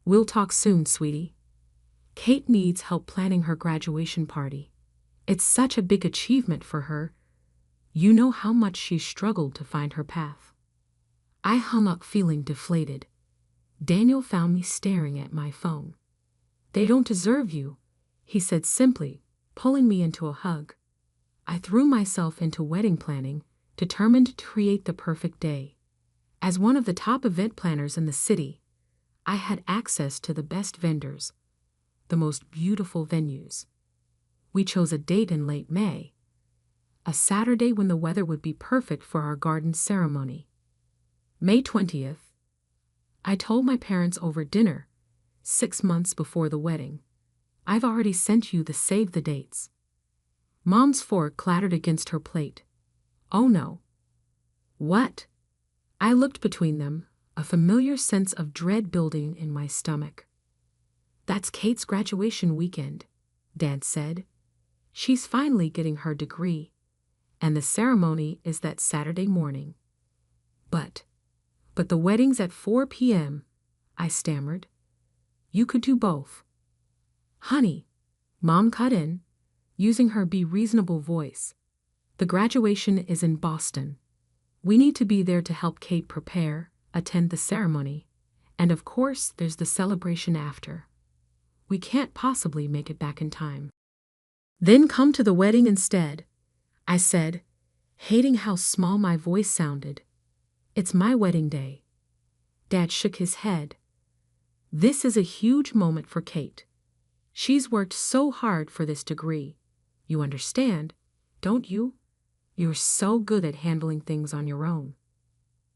"We'll talk soon, sweetie. Kate needs help planning her graduation party. It's such a big achievement for her. You know how much she's struggled to find her path." I hung up feeling deflated. Daniel found me staring at my phone. "They don't deserve you," he said simply, pulling me into a hug. I threw myself into wedding planning, determined to create the perfect day. As one of the top event planners in the city, I had access to the best vendors, the most beautiful venues. We chose a date in late May, a Saturday when the weather would be perfect for our garden ceremony. May 20th. I told my parents over dinner, 6 months before the wedding. "I've already sent you the save the dates." Mom's fork clattered against her plate. "Oh no." "What?" I looked between them, a familiar sense of dread building in my stomach. "That's Kate's graduation weekend," Dad said. "She's finally getting her degree, and the ceremony is that Saturday morning." But the wedding's at 4 p.m., I stammered. "You could do both." "Honey," Mom cut in, using her be reasonable voice. "The graduation is in Boston. We need to be there to help Kate prepare, attend the ceremony, and of course there's the celebration after. We can't possibly make it back in time." "Then come to the wedding instead," I said, hating how small my voice sounded. "It's my wedding day." Dad shook his head. "This is a huge moment for Kate. She's worked so hard for this degree. You understand, don't you? You're so good at handling things on your own."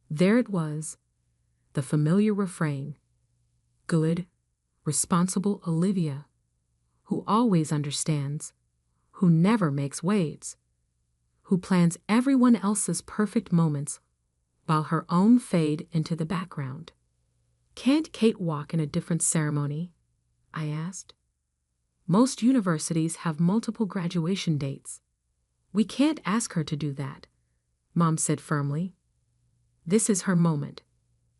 There it was, the familiar refrain. Good, responsible Olivia, who always understands, who never makes waves, who plans everyone else's perfect moments while her own fade into the background. "Can't Kate walk in a different ceremony?" I asked. "Most universities have multiple graduation dates. We can't ask her to do that," Mom said firmly. "This is her moment.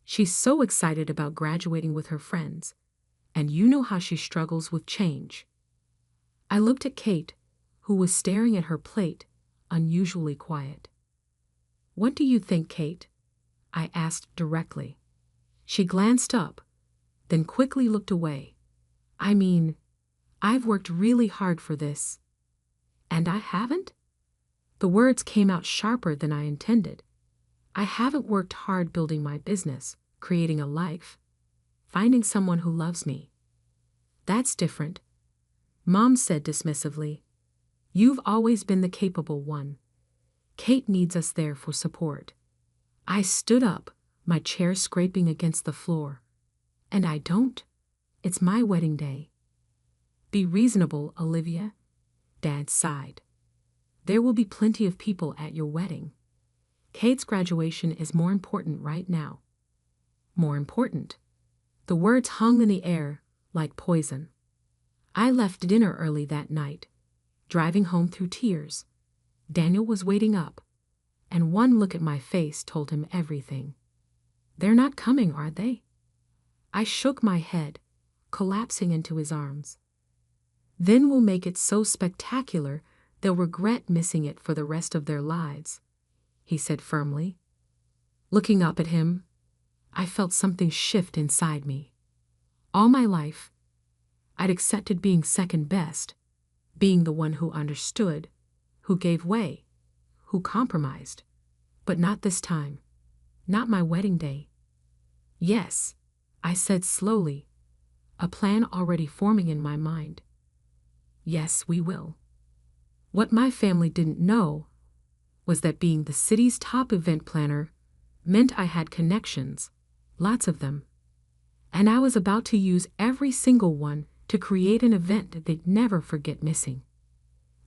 She's so excited about graduating with her friends, and you know how she struggles with change." I looked at Kate, who was staring at her plate, unusually quiet. "What do you think, Kate?" I asked directly. She glanced up, then quickly looked away. "I mean, I've worked really hard for this." "And I haven't?" The words came out sharper than I intended. "I haven't worked hard building my business, creating a life, finding someone who loves me." "That's different," Mom said dismissively. "You've always been the capable one. Kate needs us there for support." I stood up, my chair scraping against the floor. "And I don't? It's my wedding day." "Be reasonable, Olivia," Dad sighed. "There will be plenty of people at your wedding. Kate's graduation is more important right now." More important. The words hung in the air like poison. I left dinner early that night, driving home through tears. Daniel was waiting up, and one look at my face told him everything. "They're not coming, are they?" I shook my head, collapsing into his arms. "Then we'll make it so spectacular they'll regret missing it for the rest of their lives," he said firmly. Looking up at him, I felt something shift inside me. All my life, I'd accepted being second best, being the one who understood, who gave way, who compromised. But not this time. Not my wedding day. "Yes," I said slowly, a plan already forming in my mind. Yes, we will. What my family didn't know was that being the city's top event planner meant I had connections, lots of them. And I was about to use every single one to create an event that they'd never forget missing.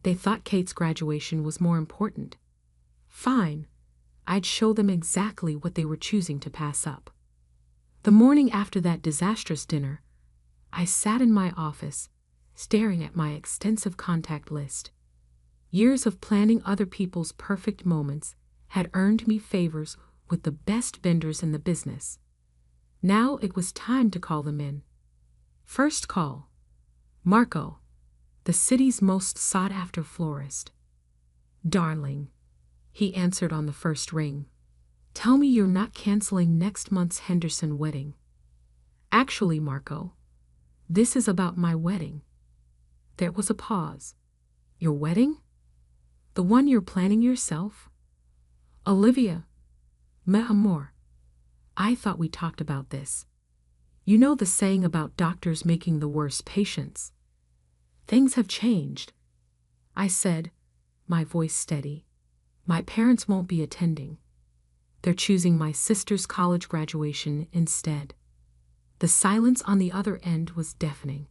They thought Kate's graduation was more important. Fine, I'd show them exactly what they were choosing to pass up. The morning after that disastrous dinner, I sat in my office, staring at my extensive contact list. Years of planning other people's perfect moments had earned me favors with the best vendors in the business. Now it was time to call them in. First call. Marco, the city's most sought-after florist. Darling, he answered on the first ring. Tell me you're not canceling next month's Henderson wedding. Actually, Marco, this is about my wedding. There was a pause. Your wedding? The one you're planning yourself? Olivia, mes amours. I thought we talked about this. You know the saying about doctors making the worst patients. Things have changed. I said, my voice steady. My parents won't be attending. They're choosing my sister's college graduation instead. The silence on the other end was deafening.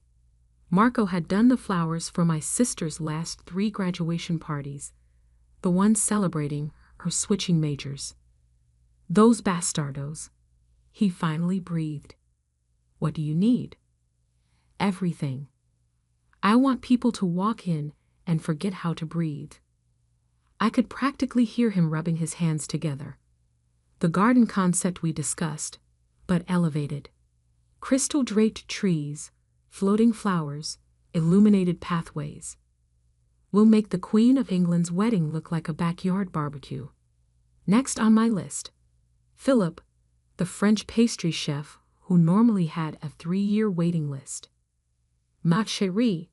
Marco had done the flowers for my sister's last 3 graduation parties, the one celebrating her switching majors. Those bastardos. He finally breathed. What do you need? Everything. I want people to walk in and forget how to breathe. I could practically hear him rubbing his hands together. The garden concept we discussed, but elevated. Crystal-draped trees, floating flowers, illuminated pathways. We'll make the Queen of England's wedding look like a backyard barbecue. Next on my list, Philip, the French pastry chef who normally had a 3-year waiting list. Ma chérie,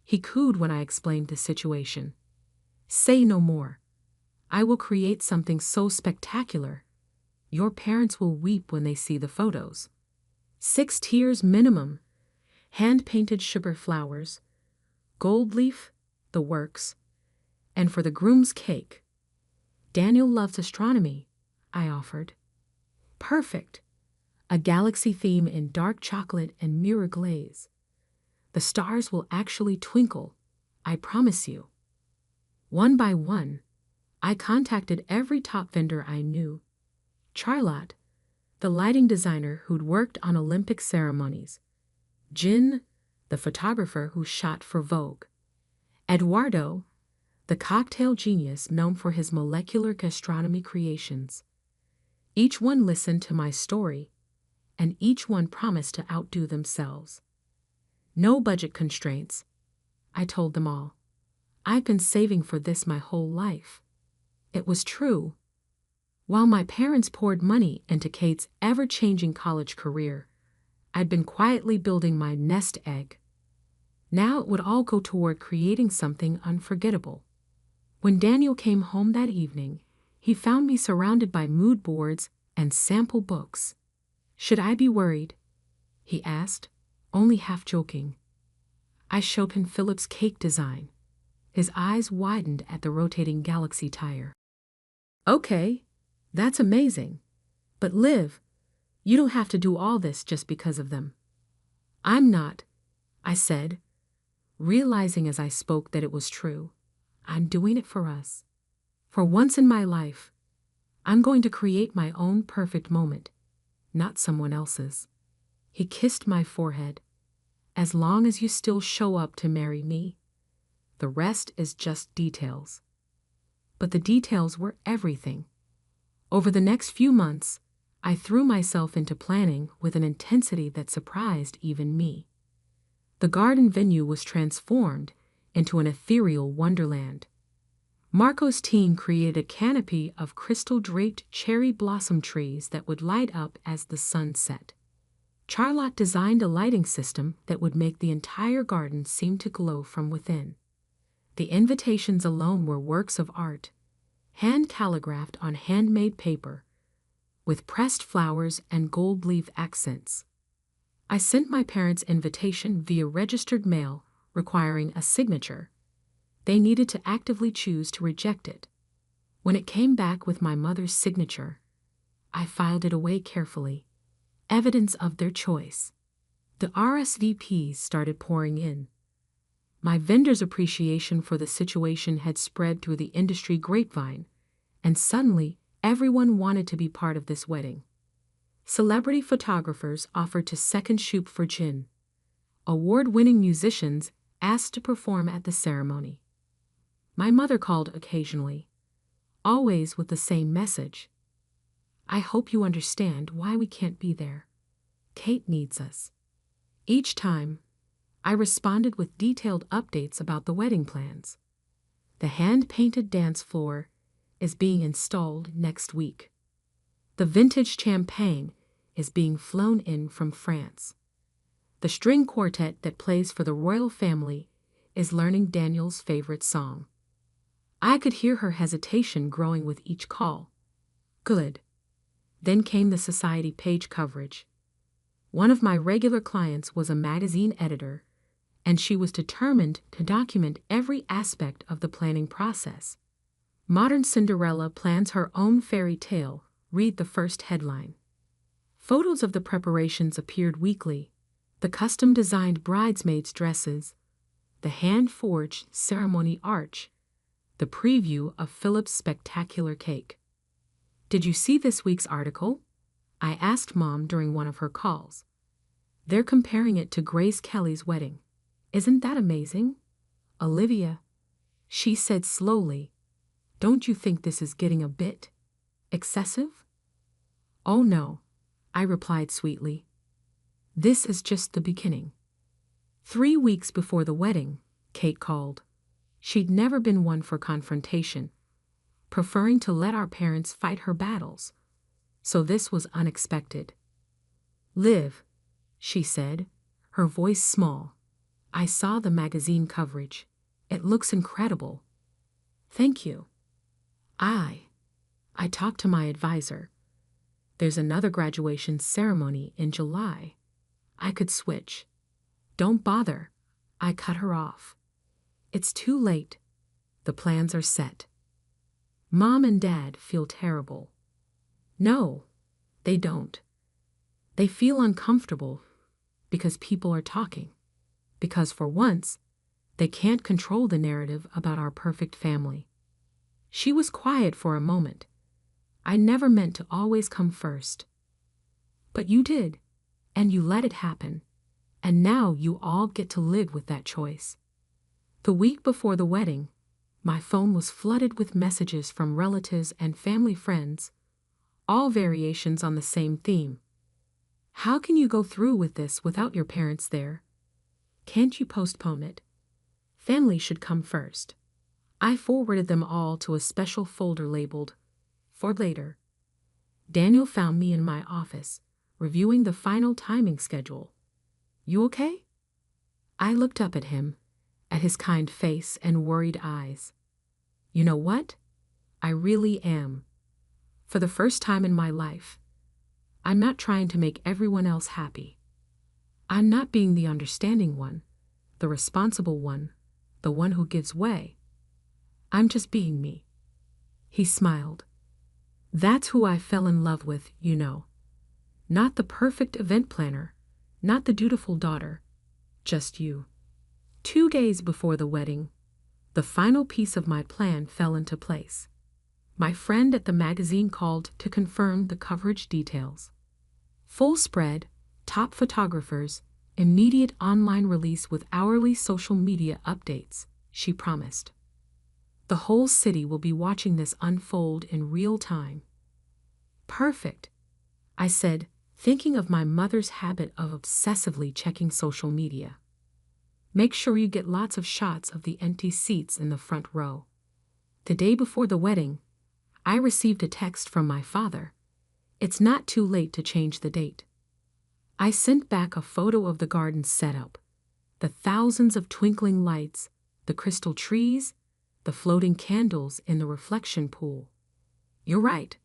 he cooed when I explained the situation. Say no more. I will create something so spectacular. Your parents will weep when they see the photos. 6 tiers minimum, hand-painted sugar flowers, gold leaf, the works, and for the groom's cake. Daniel loves astronomy, I offered. Perfect. A galaxy theme in dark chocolate and mirror glaze. The stars will actually twinkle, I promise you. One by one, I contacted every top vendor I knew. Charlotte, the lighting designer who'd worked on Olympic ceremonies. Jin, the photographer who shot for Vogue. Eduardo, the cocktail genius known for his molecular gastronomy creations. Each one listened to my story, and each one promised to outdo themselves. No budget constraints, I told them all. I've been saving for this my whole life. It was true. While my parents poured money into Kate's ever-changing college career, I'd been quietly building my nest egg. Now it would all go toward creating something unforgettable. When Daniel came home that evening, he found me surrounded by mood boards and sample books. Should I be worried? He asked, only half joking. I showed him Philip's cake design. His eyes widened at the rotating galaxy tire. Okay, that's amazing. But Liv, you don't have to do all this just because of them. I'm not, I said, realizing as I spoke that it was true. I'm doing it for us. For once in my life, I'm going to create my own perfect moment, not someone else's. He kissed my forehead. As long as you still show up to marry me, the rest is just details. But the details were everything. Over the next few months, I threw myself into planning with an intensity that surprised even me. The garden venue was transformed into an ethereal wonderland. Marco's team created a canopy of crystal-draped cherry blossom trees that would light up as the sun set. Charlotte designed a lighting system that would make the entire garden seem to glow from within. The invitations alone were works of art, hand-calligraphed on handmade paper, with pressed flowers and gold leaf accents. I sent my parents' invitation via registered mail requiring a signature. They needed to actively choose to reject it. When it came back with my mother's signature, I filed it away carefully, evidence of their choice. The RSVPs started pouring in. My vendor's appreciation for the situation had spread through the industry grapevine, and suddenly everyone wanted to be part of this wedding. Celebrity photographers offered to second shoot for Jin. Award-winning musicians asked to perform at the ceremony. My mother called occasionally, always with the same message. I hope you understand why we can't be there. Kate needs us. Each time, I responded with detailed updates about the wedding plans. The hand-painted dance floor is being installed next week. The vintage champagne is being flown in from France. The string quartet that plays for the royal family is learning Daniel's favorite song. I could hear her hesitation growing with each call. Good. Then came the society page coverage. One of my regular clients was a magazine editor, and she was determined to document every aspect of the planning process. Modern Cinderella plans her own fairy tale, read the first headline. Photos of the preparations appeared weekly, the custom-designed bridesmaids' dresses, the hand-forged ceremony arch, the preview of Philip's spectacular cake. Did you see this week's article? I asked Mom during one of her calls. They're comparing it to Grace Kelly's wedding. Isn't that amazing? Olivia, she said slowly, don't you think this is getting a bit excessive? Oh no, I replied sweetly. This is just the beginning. 3 weeks before the wedding, Kate called. She'd never been one for confrontation, preferring to let our parents fight her battles. So this was unexpected. Liv, she said, her voice small. I saw the magazine coverage. It looks incredible. Thank you. I talked to my advisor. There's another graduation ceremony in July. I could switch. Don't bother. I cut her off. It's too late. The plans are set. Mom and Dad feel terrible. No, they don't. They feel uncomfortable because people are talking. Because for once, they can't control the narrative about our perfect family. She was quiet for a moment. I never meant to always come first. But you did, and you let it happen. And now you all get to live with that choice. The week before the wedding, my phone was flooded with messages from relatives and family friends, all variations on the same theme. How can you go through with this without your parents there? Can't you postpone it? Family should come first. I forwarded them all to a special folder labeled, For Later. Daniel found me in my office, reviewing the final timing schedule. You okay? I looked up at him, at his kind face and worried eyes. You know what? I really am. For the first time in my life, I'm not trying to make everyone else happy. I'm not being the understanding one, the responsible one, the one who gives way. I'm just being me. He smiled. That's who I fell in love with, you know. Not the perfect event planner, not the dutiful daughter, just you. 2 days before the wedding, the final piece of my plan fell into place. My friend at the magazine called to confirm the coverage details. Full spread, top photographers, immediate online release with hourly social media updates, she promised. The whole city will be watching this unfold in real time. Perfect, I said, thinking of my mother's habit of obsessively checking social media. Make sure you get lots of shots of the empty seats in the front row. The day before the wedding, I received a text from my father. It's not too late to change the date. I sent back a photo of the garden setup, the thousands of twinkling lights, the crystal trees, the floating candles in the reflection pool. You're right,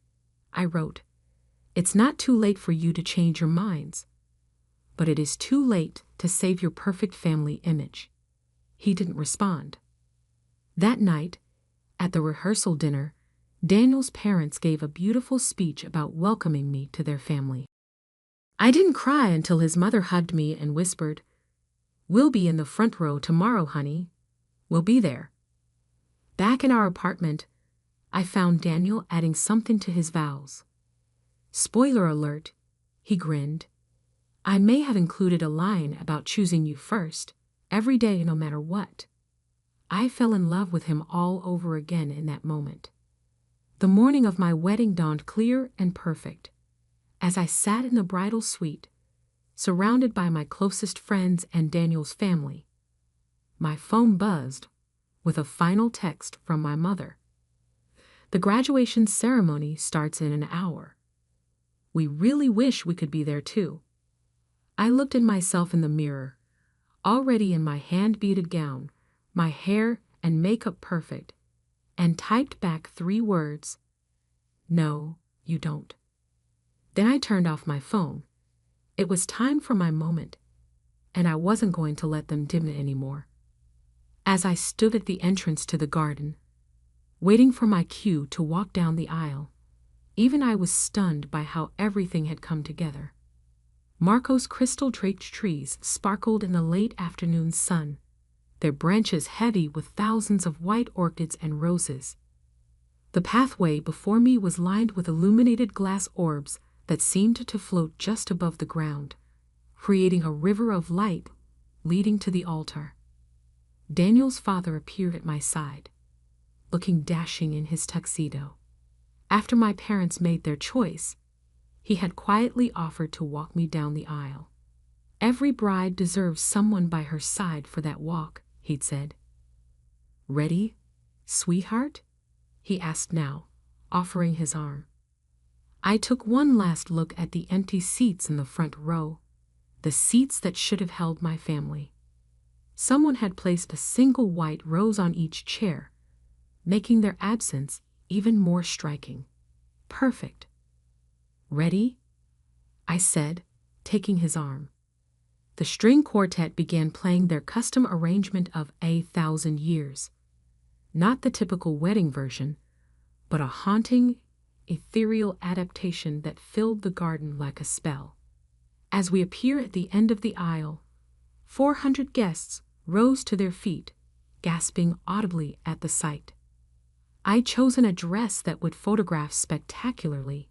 I wrote. It's not too late for you to change your minds, but it is too late to save your perfect family image. He didn't respond. That night, at the rehearsal dinner, Daniel's parents gave a beautiful speech about welcoming me to their family. I didn't cry until his mother hugged me and whispered, "We'll be in the front row tomorrow, honey. We'll be there." Back in our apartment, I found Daniel adding something to his vows. Spoiler alert, he grinned. I may have included a line about choosing you first, every day no matter what. I fell in love with him all over again in that moment. The morning of my wedding dawned clear and perfect. As I sat in the bridal suite, surrounded by my closest friends and Daniel's family, my phone buzzed with a final text from my mother. "The graduation ceremony starts in an hour. We really wish we could be there too." I looked at myself in the mirror, already in my hand-beaded gown, my hair and makeup perfect, and typed back 3 words, "No, you don't." Then I turned off my phone. It was time for my moment, and I wasn't going to let them dim it anymore. As I stood at the entrance to the garden, waiting for my cue to walk down the aisle, even I was stunned by how everything had come together. Marco's crystal-draped trees sparkled in the late afternoon sun, their branches heavy with thousands of white orchids and roses. The pathway before me was lined with illuminated glass orbs that seemed to float just above the ground, creating a river of light leading to the altar. Daniel's father appeared at my side, looking dashing in his tuxedo. After my parents made their choice, he had quietly offered to walk me down the aisle. "Every bride deserves someone by her side for that walk," he'd said. "Ready, sweetheart?" he asked now, offering his arm. I took one last look at the empty seats in the front row, the seats that should have held my family. Someone had placed a single white rose on each chair, making their absence even more striking. Perfect. "Ready?" I said, taking his arm. The string quartet began playing their custom arrangement of "A Thousand Years." Not the typical wedding version, but a haunting, ethereal adaptation that filled the garden like a spell. As we appear at the end of the aisle, 400 guests rose to their feet, gasping audibly at the sight. I'd chosen a dress that would photograph spectacularly,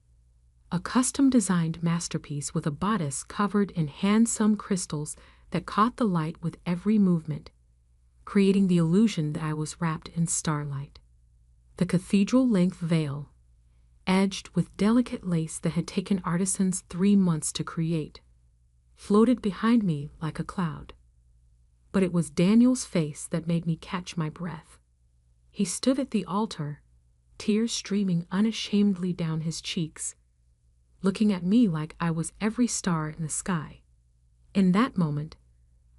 a custom-designed masterpiece with a bodice covered in handsome crystals that caught the light with every movement, creating the illusion that I was wrapped in starlight. The cathedral-length veil, edged with delicate lace that had taken artisans 3 months to create, floated behind me like a cloud. But it was Daniel's face that made me catch my breath. He stood at the altar, tears streaming unashamedly down his cheeks, looking at me like I was every star in the sky. In that moment,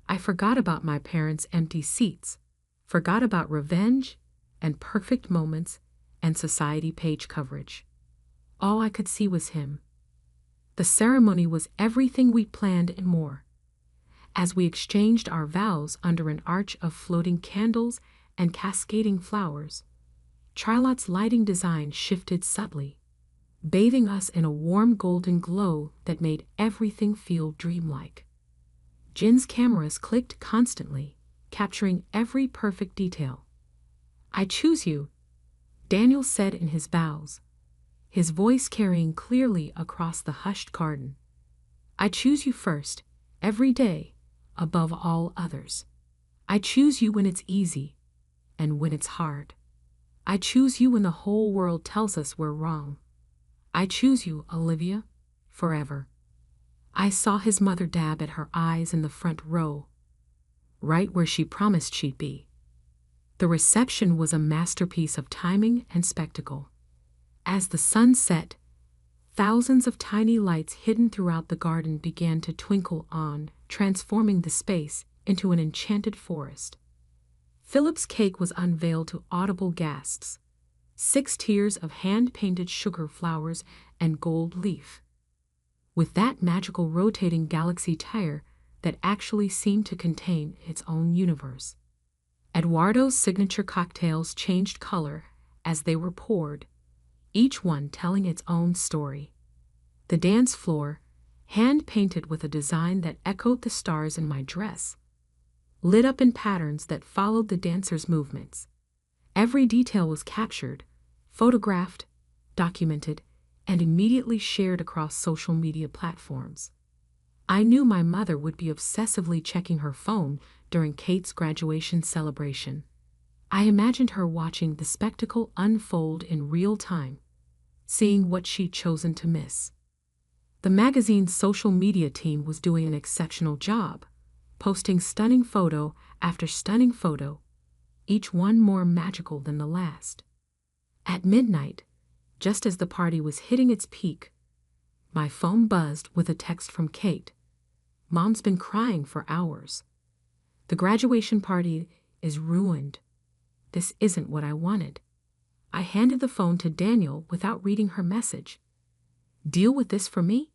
I forgot about my parents' empty seats, forgot about revenge and perfect moments and society page coverage. All I could see was him. The ceremony was everything we'd planned and more. As we exchanged our vows under an arch of floating candles and cascading flowers, Charlotte's lighting design shifted subtly, bathing us in a warm golden glow that made everything feel dreamlike. Jin's cameras clicked constantly, capturing every perfect detail. "I choose you," Daniel said in his vows, his voice carrying clearly across the hushed garden. "I choose you first, every day, above all others. I choose you when it's easy and when it's hard. I choose you when the whole world tells us we're wrong. I choose you, Olivia, forever." I saw his mother dab at her eyes in the front row, right where she promised she'd be. The reception was a masterpiece of timing and spectacle. As the sun set, thousands of tiny lights hidden throughout the garden began to twinkle on, transforming the space into an enchanted forest. Philip's cake was unveiled to audible gasps, 6 tiers of hand-painted sugar flowers and gold leaf, with that magical rotating galaxy tire that actually seemed to contain its own universe. Eduardo's signature cocktails changed color as they were poured, each one telling its own story. The dance floor, hand-painted with a design that echoed the stars in my dress, lit up in patterns that followed the dancers' movements. Every detail was captured, photographed, documented, and immediately shared across social media platforms. I knew my mother would be obsessively checking her phone during Kate's graduation celebration. I imagined her watching the spectacle unfold in real time, seeing what she'd chosen to miss. The magazine's social media team was doing an exceptional job, posting stunning photo after stunning photo, each one more magical than the last. At midnight, just as the party was hitting its peak, my phone buzzed with a text from Kate. "Mom's been crying for hours. The graduation party is ruined. This isn't what I wanted." I handed the phone to Daniel without reading her message. "Deal with this for me?"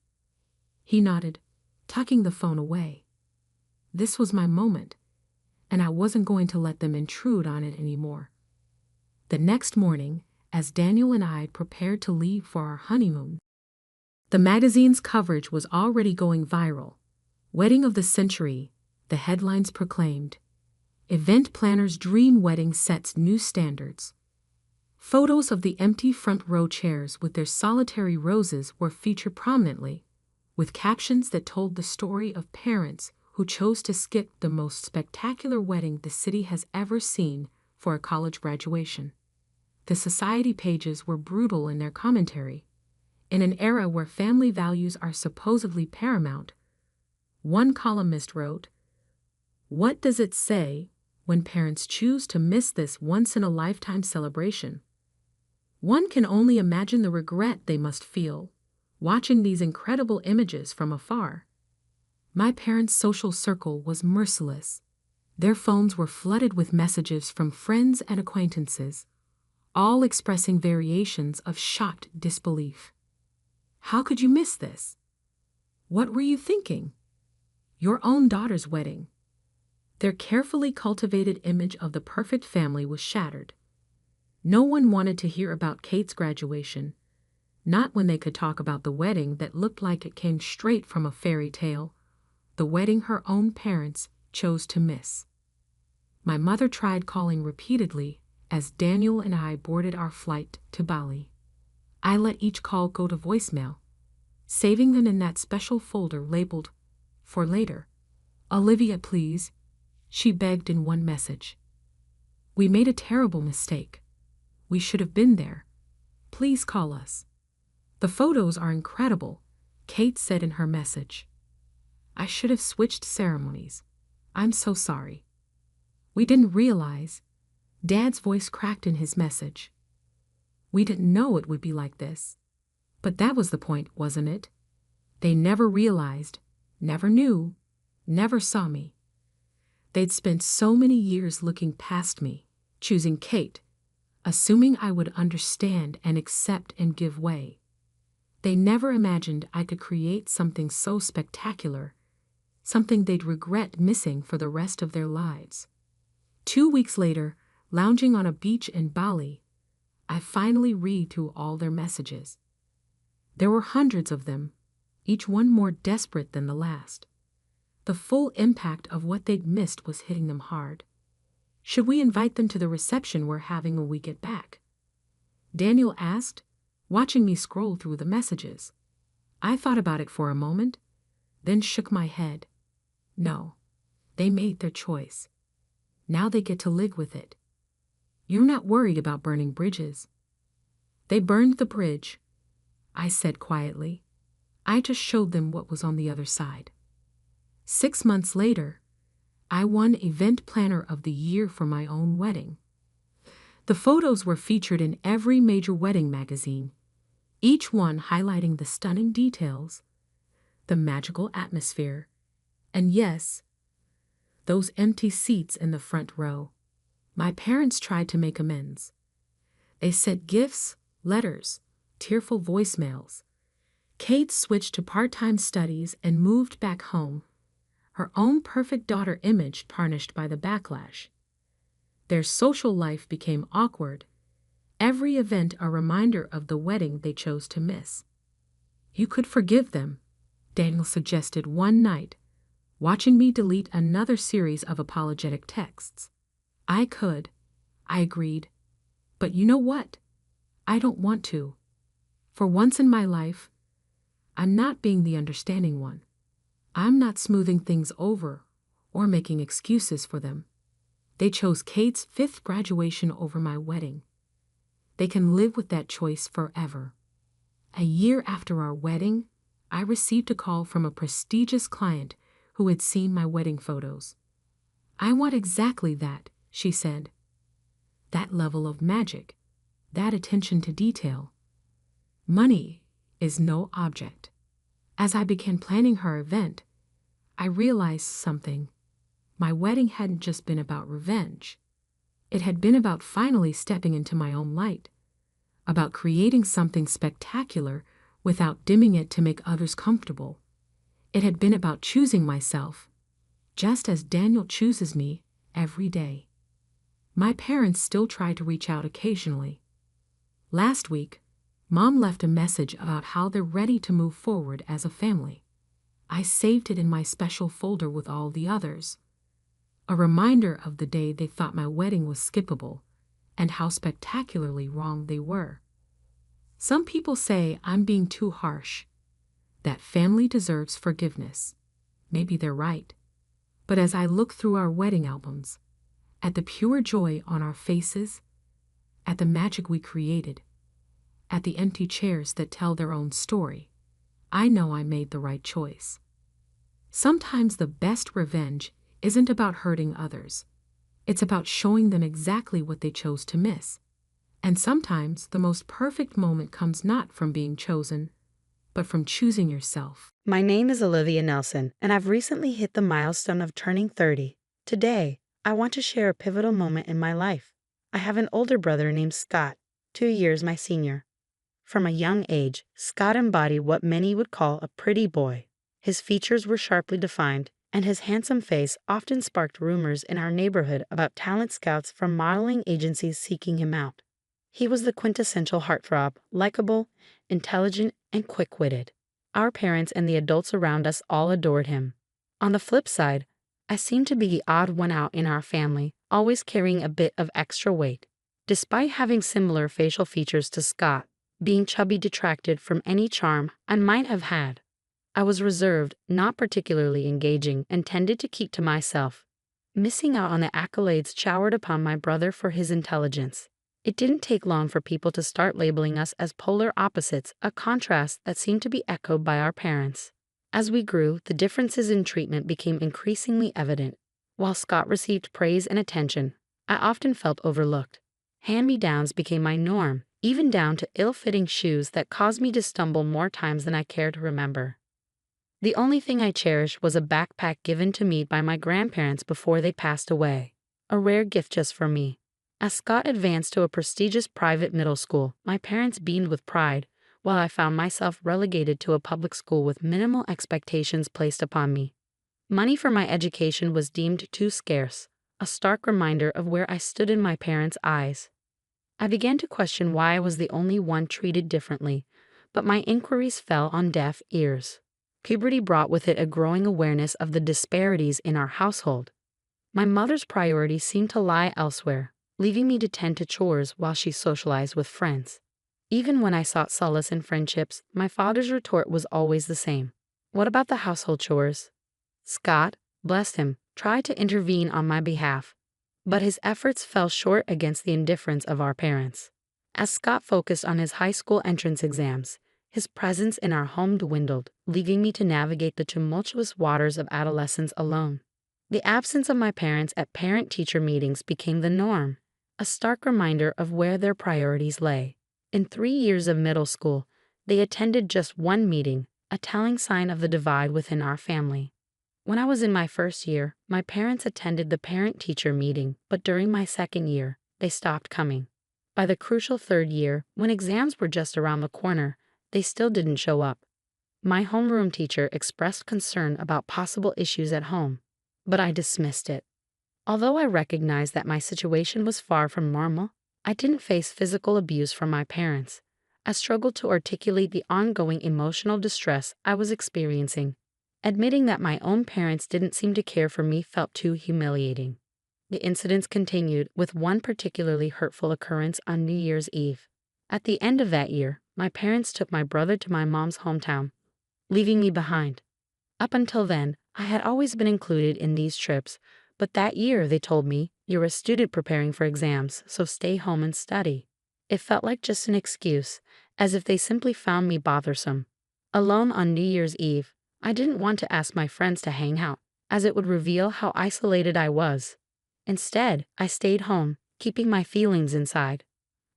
He nodded, tucking the phone away. This was my moment, and I wasn't going to let them intrude on it anymore. The next morning, as Daniel and I prepared to leave for our honeymoon, the magazine's coverage was already going viral. "Wedding of the Century," the headlines proclaimed. "Event planner's dream wedding sets new standards." Photos of the empty front row chairs with their solitary roses were featured prominently, with captions that told the story of parents who chose to skip the most spectacular wedding the city has ever seen for a college graduation. The society pages were brutal in their commentary. In an era where family values are supposedly paramount, one columnist wrote, "What does it say when parents choose to miss this once-in-a-lifetime celebration? One can only imagine the regret they must feel watching these incredible images from afar." My parents' social circle was merciless. Their phones were flooded with messages from friends and acquaintances, all expressing variations of shocked disbelief. "How could you miss this? What were you thinking? Your own daughter's wedding." Their carefully cultivated image of the perfect family was shattered. No one wanted to hear about Kate's graduation, not when they could talk about the wedding that looked like it came straight from a fairy tale, the wedding her own parents chose to miss. My mother tried calling repeatedly as Daniel and I boarded our flight to Bali. I let each call go to voicemail, saving them in that special folder labeled "For later." "Olivia, please," she begged in one message. "We made a terrible mistake. We should have been there. Please call us." "The photos are incredible," Kate said in her message. "I should have switched ceremonies. I'm so sorry." "We didn't realize," Dad's voice cracked in his message. "We didn't know it would be like this." But that was the point, wasn't it? They never realized, never knew, never saw me. They'd spent so many years looking past me, choosing Kate, assuming I would understand and accept and give way. They never imagined I could create something so spectacular, something they'd regret missing for the rest of their lives. 2 weeks later, lounging on a beach in Bali, I finally read through all their messages. There were hundreds of them, each one more desperate than the last. The full impact of what they'd missed was hitting them hard. "Should we invite them to the reception we're having when we get back?" Daniel asked, watching me scroll through the messages. I thought about it for a moment, then shook my head. No, they made their choice. Now they get to live with it. "You're not worried about burning bridges." "They burned the bridge," I said quietly. "I just showed them what was on the other side." 6 months later, I won Event Planner of the Year for my own wedding. The photos were featured in every major wedding magazine, each one highlighting the stunning details, the magical atmosphere, and yes, those empty seats in the front row. My parents tried to make amends. They sent gifts, letters, tearful voicemails. Kate switched to part-time studies and moved back home, her own perfect daughter image tarnished by the backlash. Their social life became awkward, every event a reminder of the wedding they chose to miss. You could forgive them, Daniel suggested one night, watching me delete another series of apologetic texts. I could, I agreed. But you know what? I don't want to. For once in my life, I'm not being the understanding one. I'm not smoothing things over or making excuses for them. They chose Kate's 5th graduation over my wedding. They can live with that choice forever. A year after our wedding, I received a call from a prestigious client who had seen my wedding photos. I want exactly that, she said. That level of magic, that attention to detail. Money is no object. As I began planning her event, I realized something. My wedding hadn't just been about revenge. It had been about finally stepping into my own light, about creating something spectacular without dimming it to make others comfortable. It had been about choosing myself, just as Daniel chooses me every day. My parents still try to reach out occasionally. Last week, Mom left a message about how they're ready to move forward as a family. I saved it in my special folder with all the others. A reminder of the day they thought my wedding was skippable and how spectacularly wrong they were. Some people say I'm being too harsh, that family deserves forgiveness. Maybe they're right. But as I look through our wedding albums, at the pure joy on our faces, at the magic we created, at the empty chairs that tell their own story, I know I made the right choice. Sometimes the best revenge isn't about hurting others. It's about showing them exactly what they chose to miss. And sometimes the most perfect moment comes not from being chosen, but from choosing yourself. My name is Olivia Nelson, and I've recently hit the milestone of turning 30. Today, I want to share a pivotal moment in my life. I have an older brother named Scott, 2 years my senior. From a young age, Scott embodied what many would call a pretty boy. His features were sharply defined, and his handsome face often sparked rumors in our neighborhood about talent scouts from modeling agencies seeking him out. He was the quintessential heartthrob, likable, intelligent, and quick-witted. Our parents and the adults around us all adored him. On the flip side, I seemed to be the odd one out in our family, always carrying a bit of extra weight. Despite having similar facial features to Scott, being chubby detracted from any charm I might have had. I was reserved, not particularly engaging, and tended to keep to myself, missing out on the accolades showered upon my brother for his intelligence. It didn't take long for people to start labeling us as polar opposites, a contrast that seemed to be echoed by our parents. As we grew, the differences in treatment became increasingly evident. While Scott received praise and attention, I often felt overlooked. Hand-me-downs became my norm, even down to ill-fitting shoes that caused me to stumble more times than I care to remember. The only thing I cherished was a backpack given to me by my grandparents before they passed away, a rare gift just for me. As Scott advanced to a prestigious private middle school, my parents beamed with pride, while I found myself relegated to a public school with minimal expectations placed upon me. Money for my education was deemed too scarce, a stark reminder of where I stood in my parents' eyes. I began to question why I was the only one treated differently, but my inquiries fell on deaf ears. Puberty brought with it a growing awareness of the disparities in our household. My mother's priorities seemed to lie elsewhere, leaving me to tend to chores while she socialized with friends. Even when I sought solace in friendships, my father's retort was always the same. What about the household chores? Scott, bless him, tried to intervene on my behalf, but his efforts fell short against the indifference of our parents. As Scott focused on his high school entrance exams, his presence in our home dwindled, leaving me to navigate the tumultuous waters of adolescence alone. The absence of my parents at parent-teacher meetings became the norm, a stark reminder of where their priorities lay. In 3 years of middle school, they attended just one meeting, a telling sign of the divide within our family. When I was in my first year, my parents attended the parent-teacher meeting, but during my second year, they stopped coming. By the crucial 3rd year, when exams were just around the corner, they still didn't show up. My homeroom teacher expressed concern about possible issues at home, but I dismissed it. Although I recognized that my situation was far from normal, I didn't face physical abuse from my parents. I struggled to articulate the ongoing emotional distress I was experiencing. Admitting that my own parents didn't seem to care for me felt too humiliating. The incidents continued, with one particularly hurtful occurrence on New Year's Eve. At the end of that year, my parents took my brother to my mom's hometown, leaving me behind. Up until then, I had always been included in these trips, but that year they told me, "You're a student preparing for exams, so stay home and study." It felt like just an excuse, as if they simply found me bothersome. Alone on New Year's Eve, I didn't want to ask my friends to hang out, as it would reveal how isolated I was. Instead, I stayed home, keeping my feelings inside.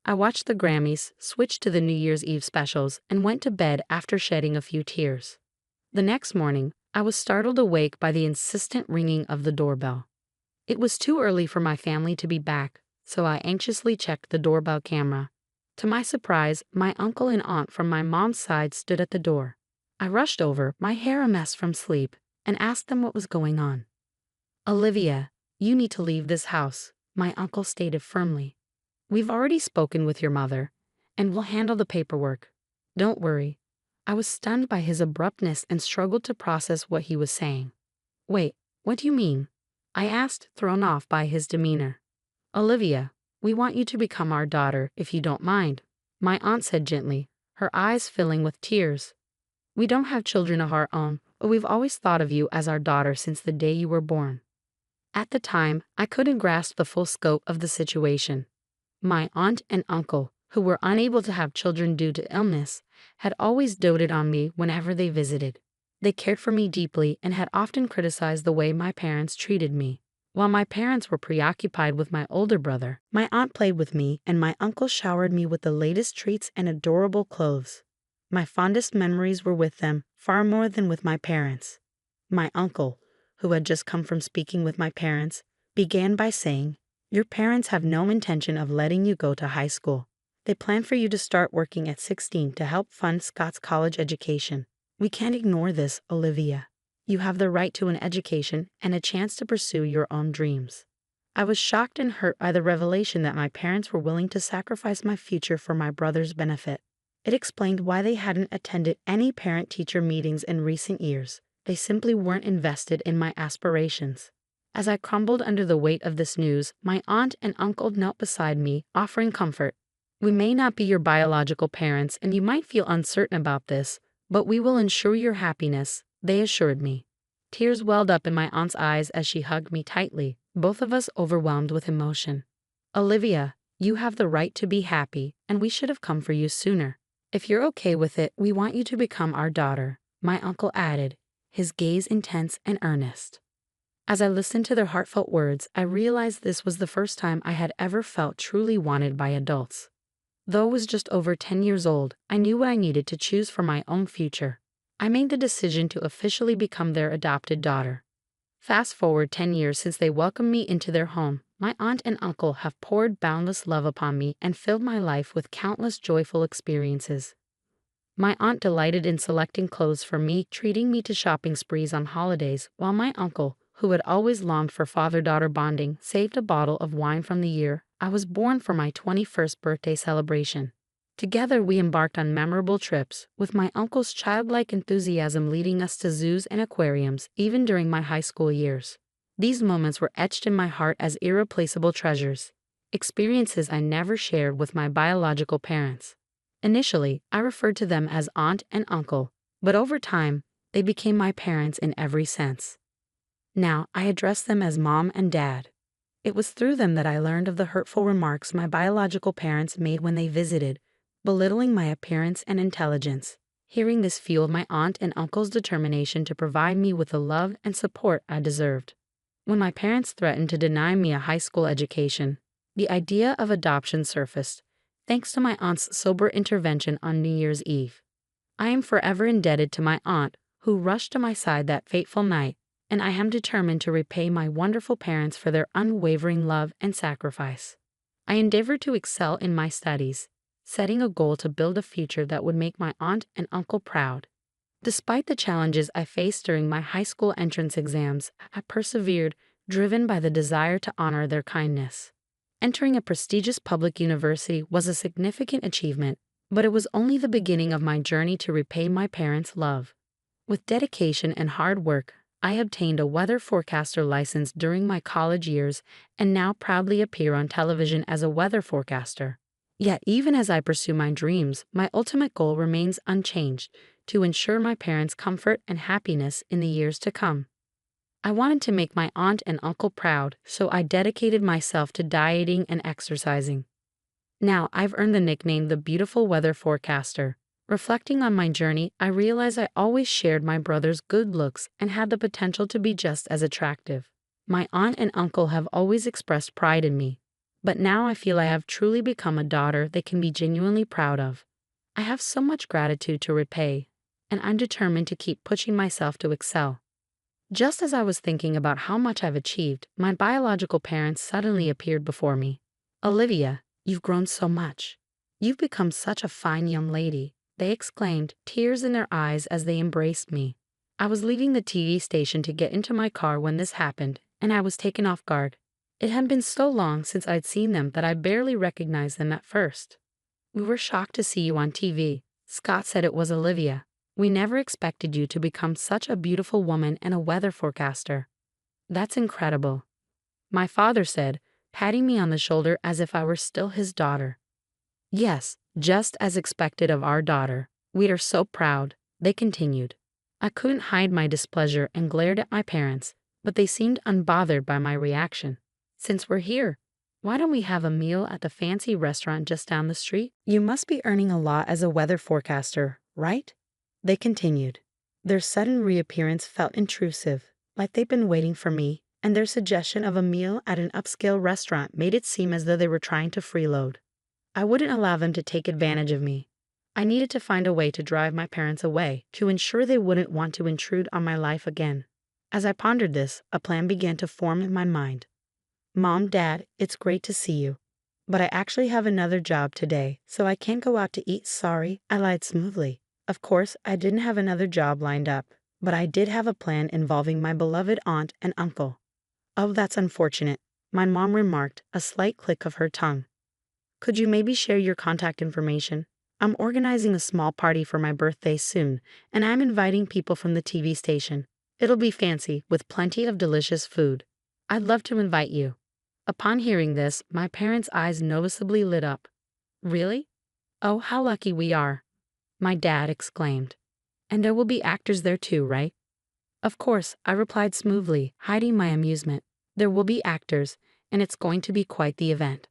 I watched the Grammys, switched to the New Year's Eve specials, and went to bed after shedding a few tears. The next morning, I was startled awake by the insistent ringing of the doorbell. It was too early for my family to be back, so I anxiously checked the doorbell camera. To my surprise, my uncle and aunt from my mom's side stood at the door. I rushed over, my hair a mess from sleep, and asked them what was going on. "Olivia, you need to leave this house," my uncle stated firmly. "We've already spoken with your mother, and we'll handle the paperwork. Don't worry." I was stunned by his abruptness and struggled to process what he was saying. "Wait, what do you mean?" I asked, thrown off by his demeanor. "Olivia, we want you to become our daughter, if you don't mind," my aunt said gently, her eyes filling with tears. "We don't have children of our own, but we've always thought of you as our daughter since the day you were born." At the time, I couldn't grasp the full scope of the situation. My aunt and uncle, who were unable to have children due to illness, had always doted on me whenever they visited. They cared for me deeply and had often criticized the way my parents treated me. While my parents were preoccupied with my older brother, my aunt played with me and my uncle showered me with the latest treats and adorable clothes. My fondest memories were with them, far more than with my parents. My uncle, who had just come from speaking with my parents, began by saying, "Your parents have no intention of letting you go to high school. They plan for you to start working at 16 to help fund Scott's college education. We can't ignore this, Olivia. You have the right to an education and a chance to pursue your own dreams." I was shocked and hurt by the revelation that my parents were willing to sacrifice my future for my brother's benefit. It explained why they hadn't attended any parent-teacher meetings in recent years. They simply weren't invested in my aspirations. As I crumbled under the weight of this news, my aunt and uncle knelt beside me, offering comfort. "We may not be your biological parents, and you might feel uncertain about this, but we will ensure your happiness," they assured me. Tears welled up in my aunt's eyes as she hugged me tightly, both of us overwhelmed with emotion. "Olivia, you have the right to be happy, and we should have come for you sooner. If you're okay with it, we want you to become our daughter," my uncle added, his gaze intense and earnest. As I listened to their heartfelt words, I realized this was the first time I had ever felt truly wanted by adults. Though I was just over 10 years old, I knew what I needed to choose for my own future. I made the decision to officially become their adopted daughter. Fast forward 10 years since they welcomed me into their home, my aunt and uncle have poured boundless love upon me and filled my life with countless joyful experiences. My aunt delighted in selecting clothes for me, treating me to shopping sprees on holidays, while my uncle, who had always longed for father-daughter bonding, saved a bottle of wine from the year I was born for my 21st birthday celebration. Together we embarked on memorable trips, with my uncle's childlike enthusiasm leading us to zoos and aquariums, even during my high school years. These moments were etched in my heart as irreplaceable treasures, experiences I never shared with my biological parents. Initially, I referred to them as aunt and uncle, but over time, they became my parents in every sense. Now, I address them as mom and dad. It was through them that I learned of the hurtful remarks my biological parents made when they visited, belittling my appearance and intelligence. Hearing this fueled my aunt and uncle's determination to provide me with the love and support I deserved. When my parents threatened to deny me a high school education, the idea of adoption surfaced, thanks to my aunt's sober intervention on New Year's Eve. I am forever indebted to my aunt, who rushed to my side that fateful night, and I am determined to repay my wonderful parents for their unwavering love and sacrifice. I endeavored to excel in my studies, setting a goal to build a future that would make my aunt and uncle proud. Despite the challenges I faced during my high school entrance exams, I persevered, driven by the desire to honor their kindness. Entering a prestigious public university was a significant achievement, but it was only the beginning of my journey to repay my parents' love. With dedication and hard work, I obtained a weather forecaster license during my college years and now proudly appear on television as a weather forecaster. Yet even as I pursue my dreams, my ultimate goal remains unchanged: to ensure my parents' comfort and happiness in the years to come. I wanted to make my aunt and uncle proud, so I dedicated myself to dieting and exercising. Now I've earned the nickname the Beautiful Weather Forecaster. Reflecting on my journey, I realize I always shared my brother's good looks and had the potential to be just as attractive. My aunt and uncle have always expressed pride in me, but now I feel I have truly become a daughter they can be genuinely proud of. I have so much gratitude to repay, and I'm determined to keep pushing myself to excel. Just as I was thinking about how much I've achieved, my biological parents suddenly appeared before me. "Olivia, you've grown so much. You've become such a fine young lady," they exclaimed, tears in their eyes as they embraced me. I was leaving the TV station to get into my car when this happened, and I was taken off guard. It had been so long since I'd seen them that I barely recognized them at first. "We were shocked to see you on TV," Scott said. "It was Olivia. We never expected you to become such a beautiful woman and a weather forecaster." "That's incredible," my father said, patting me on the shoulder as if I were still his daughter. "Yes, just as expected of our daughter. We are so proud," they continued. I couldn't hide my displeasure and glared at my parents, but they seemed unbothered by my reaction. "Since we're here, why don't we have a meal at the fancy restaurant just down the street? You must be earning a lot as a weather forecaster, right?" they continued. Their sudden reappearance felt intrusive, like they'd been waiting for me, and their suggestion of a meal at an upscale restaurant made it seem as though they were trying to freeload. I wouldn't allow them to take advantage of me. I needed to find a way to drive my parents away, to ensure they wouldn't want to intrude on my life again. As I pondered this, a plan began to form in my mind. "Mom, Dad, it's great to see you. But I actually have another job today, so I can't go out to eat." "Sorry," I lied smoothly. Of course, I didn't have another job lined up, but I did have a plan involving my beloved aunt and uncle. "Oh, that's unfortunate," my mom remarked, a slight click of her tongue. "Could you maybe share your contact information? I'm organizing a small party for my birthday soon, and I'm inviting people from the TV station. It'll be fancy, with plenty of delicious food. I'd love to invite you." Upon hearing this, my parents' eyes noticeably lit up. "Really? Oh, how lucky we are," my dad exclaimed. "And there will be actors there too, right?" "Of course," I replied smoothly, hiding my amusement. "There will be actors, and it's going to be quite the event."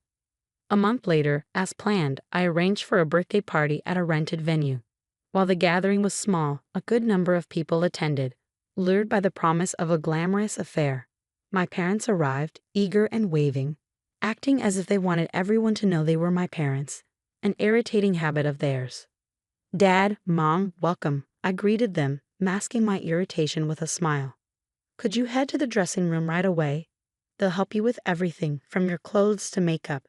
A month later, as planned, I arranged for a birthday party at a rented venue. While the gathering was small, a good number of people attended, lured by the promise of a glamorous affair. My parents arrived, eager and waving, acting as if they wanted everyone to know they were my parents, an irritating habit of theirs. "Dad, Mom, welcome," I greeted them, masking my irritation with a smile. "Could you head to the dressing room right away? They'll help you with everything, from your clothes to makeup.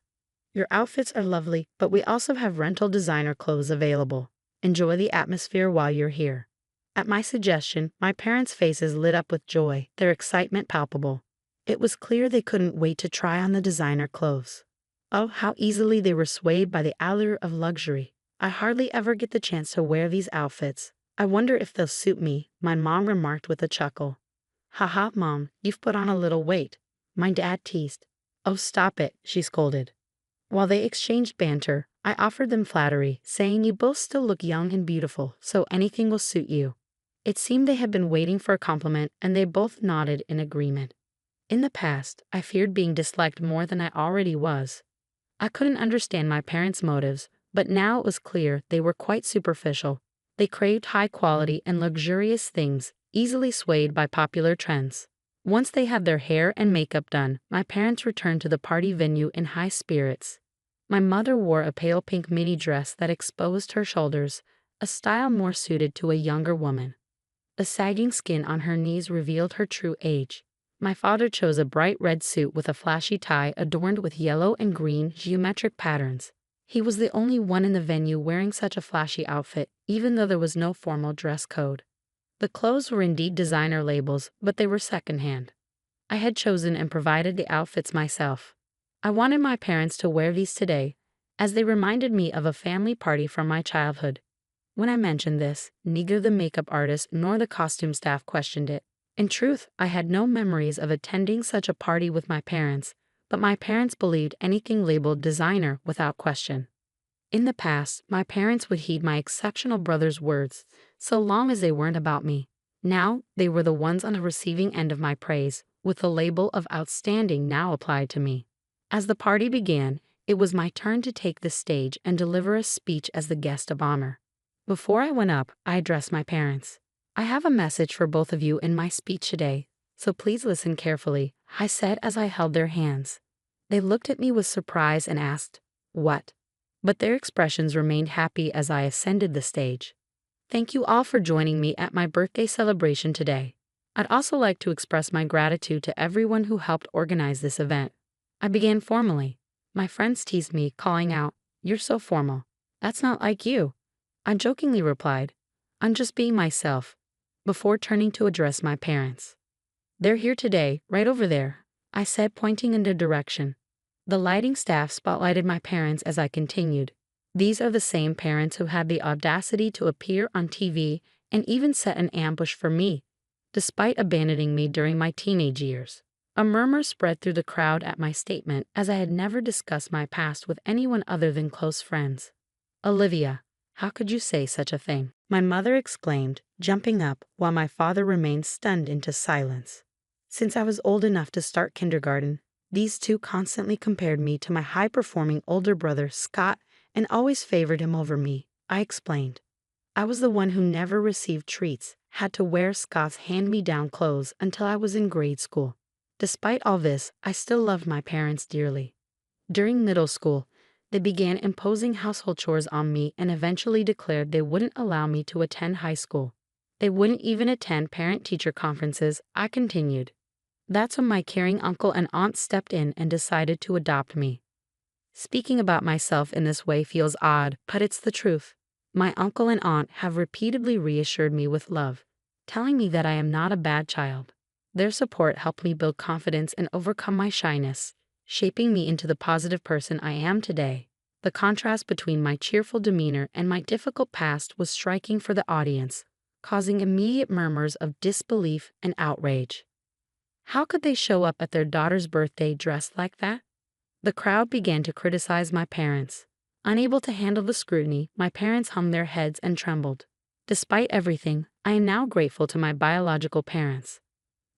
Your outfits are lovely, but we also have rental designer clothes available. Enjoy the atmosphere while you're here." At my suggestion, my parents' faces lit up with joy, their excitement palpable. It was clear they couldn't wait to try on the designer clothes. Oh, how easily they were swayed by the allure of luxury. "I hardly ever get the chance to wear these outfits. I wonder if they'll suit me," my mom remarked with a chuckle. "Haha, Mom, you've put on a little weight," my dad teased. "Oh, stop it," she scolded. While they exchanged banter, I offered them flattery, saying, "You both still look young and beautiful, so anything will suit you." It seemed they had been waiting for a compliment, and they both nodded in agreement. In the past, I feared being disliked more than I already was. I couldn't understand my parents' motives, but now it was clear they were quite superficial. They craved high quality and luxurious things, easily swayed by popular trends. Once they had their hair and makeup done, my parents returned to the party venue in high spirits. My mother wore a pale pink mini dress that exposed her shoulders, a style more suited to a younger woman. The sagging skin on her knees revealed her true age. My father chose a bright red suit with a flashy tie adorned with yellow and green geometric patterns. He was the only one in the venue wearing such a flashy outfit, even though there was no formal dress code. The clothes were indeed designer labels, but they were secondhand. I had chosen and provided the outfits myself. I wanted my parents to wear these today, as they reminded me of a family party from my childhood. When I mentioned this, neither the makeup artist nor the costume staff questioned it. In truth, I had no memories of attending such a party with my parents, but my parents believed anything labeled designer without question. In the past, my parents would heed my exceptional brother's words, so long as they weren't about me. Now, they were the ones on the receiving end of my praise, with the label of outstanding now applied to me. As the party began, it was my turn to take the stage and deliver a speech as the guest of honor. Before I went up, I addressed my parents. "I have a message for both of you in my speech today, so please listen carefully," I said as I held their hands. They looked at me with surprise and asked, "What?" But their expressions remained happy as I ascended the stage. "Thank you all for joining me at my birthday celebration today. I'd also like to express my gratitude to everyone who helped organize this event." I began formally. My friends teased me, calling out, "You're so formal. That's not like you." I jokingly replied, "I'm just being myself," before turning to address my parents. "They're here today, right over there," I said, pointing in their direction. The lighting staff spotlighted my parents as I continued. "These are the same parents who had the audacity to appear on TV and even set an ambush for me, despite abandoning me during my teenage years." A murmur spread through the crowd at my statement, as I had never discussed my past with anyone other than close friends. "Olivia, how could you say such a thing?" my mother exclaimed, jumping up while my father remained stunned into silence. Since I was old enough to start kindergarten, these two constantly compared me to my high-performing older brother, Scott, and always favored him over me, I explained. I was the one who never received treats, had to wear Scott's hand-me-down clothes until I was in grade school. Despite all this, I still loved my parents dearly. During middle school, they began imposing household chores on me and eventually declared they wouldn't allow me to attend high school. They wouldn't even attend parent-teacher conferences, I continued. That's when my caring uncle and aunt stepped in and decided to adopt me. Speaking about myself in this way feels odd, but it's the truth. My uncle and aunt have repeatedly reassured me with love, telling me that I am not a bad child. Their support helped me build confidence and overcome my shyness, shaping me into the positive person I am today. The contrast between my cheerful demeanor and my difficult past was striking for the audience, causing immediate murmurs of disbelief and outrage. How could they show up at their daughter's birthday dressed like that? The crowd began to criticize my parents. Unable to handle the scrutiny, my parents hung their heads and trembled. Despite everything, I am now grateful to my biological parents.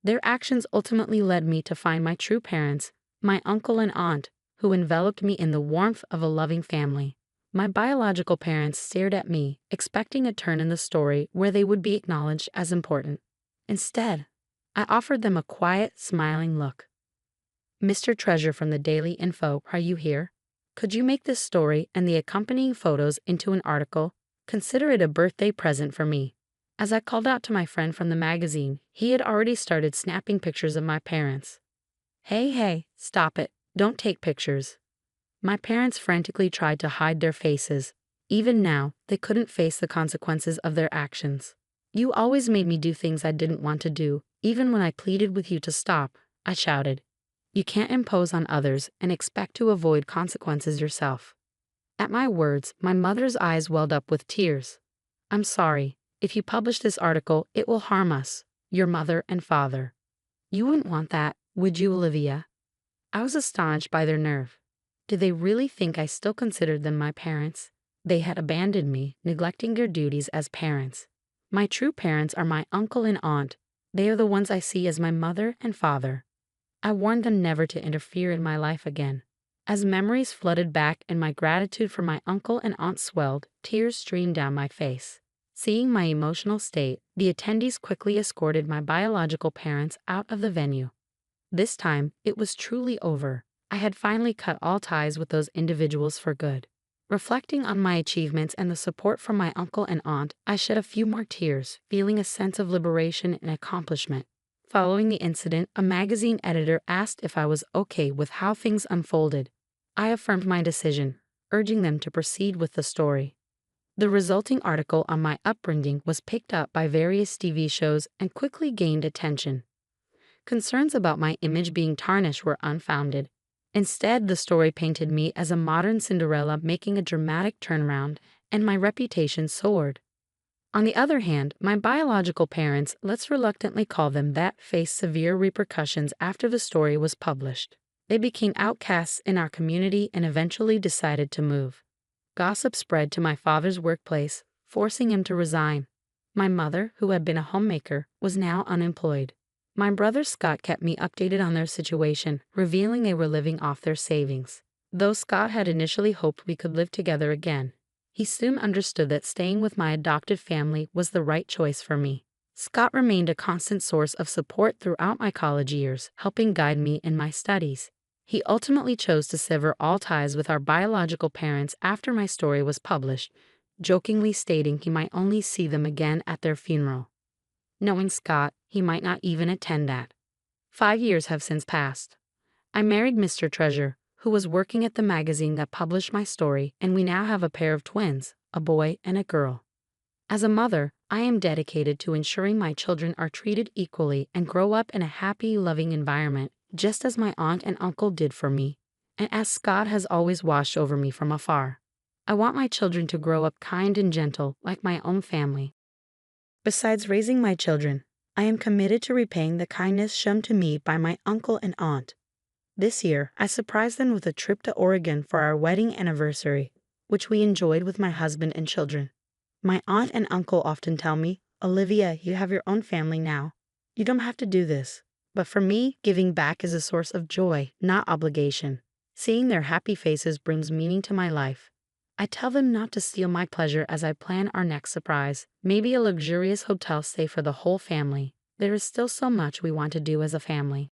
Their actions ultimately led me to find my true parents, my uncle and aunt, who enveloped me in the warmth of a loving family. My biological parents stared at me, expecting a turn in the story where they would be acknowledged as important. Instead, I offered them a quiet, smiling look. "Mr. Treasure from the Daily Info, are you here? Could you make this story and the accompanying photos into an article? Consider it a birthday present for me." As I called out to my friend from the magazine, he had already started snapping pictures of my parents. Hey, stop it. Don't take pictures." My parents frantically tried to hide their faces. Even now, they couldn't face the consequences of their actions. "You always made me do things I didn't want to do, even when I pleaded with you to stop," I shouted. "You can't impose on others and expect to avoid consequences yourself." At my words, my mother's eyes welled up with tears. "I'm sorry. If you publish this article, it will harm us, your mother and father." "You wouldn't want that, would you, Olivia?" I was astonished by their nerve. Did they really think I still considered them my parents? They had abandoned me, neglecting their duties as parents. My true parents are my uncle and aunt. They are the ones I see as my mother and father. I warned them never to interfere in my life again. As memories flooded back and my gratitude for my uncle and aunt swelled, tears streamed down my face. Seeing my emotional state, the attendees quickly escorted my biological parents out of the venue. This time, it was truly over. I had finally cut all ties with those individuals for good. Reflecting on my achievements and the support from my uncle and aunt, I shed a few more tears, feeling a sense of liberation and accomplishment. Following the incident, a magazine editor asked if I was okay with how things unfolded. I affirmed my decision, urging them to proceed with the story. The resulting article on my upbringing was picked up by various TV shows and quickly gained attention. Concerns about my image being tarnished were unfounded. Instead, the story painted me as a modern Cinderella making a dramatic turnaround, and my reputation soared. On the other hand, my biological parents, let's reluctantly call them that, faced severe repercussions after the story was published. They became outcasts in our community and eventually decided to move. Gossip spread to my father's workplace, forcing him to resign. My mother, who had been a homemaker, was now unemployed. My brother Scott kept me updated on their situation, revealing they were living off their savings. Though Scott had initially hoped we could live together again, he soon understood that staying with my adopted family was the right choice for me. Scott remained a constant source of support throughout my college years, helping guide me in my studies. He ultimately chose to sever all ties with our biological parents after my story was published, jokingly stating he might only see them again at their funeral. Knowing Scott, he might not even attend that. 5 years have since passed. I married Mr. Treasure, who was working at the magazine that published my story, and we now have a pair of twins, a boy and a girl. As a mother, I am dedicated to ensuring my children are treated equally and grow up in a happy, loving environment, just as my aunt and uncle did for me, and as Scott has always watched over me from afar. I want my children to grow up kind and gentle, like my own family. Besides raising my children, I am committed to repaying the kindness shown to me by my uncle and aunt. This year, I surprised them with a trip to Oregon for our wedding anniversary, which we enjoyed with my husband and children. My aunt and uncle often tell me, "Olivia, you have your own family now. You don't have to do this." But for me, giving back is a source of joy, not obligation. Seeing their happy faces brings meaning to my life. I tell them not to steal my pleasure as I plan our next surprise, maybe a luxurious hotel stay for the whole family. There is still so much we want to do as a family.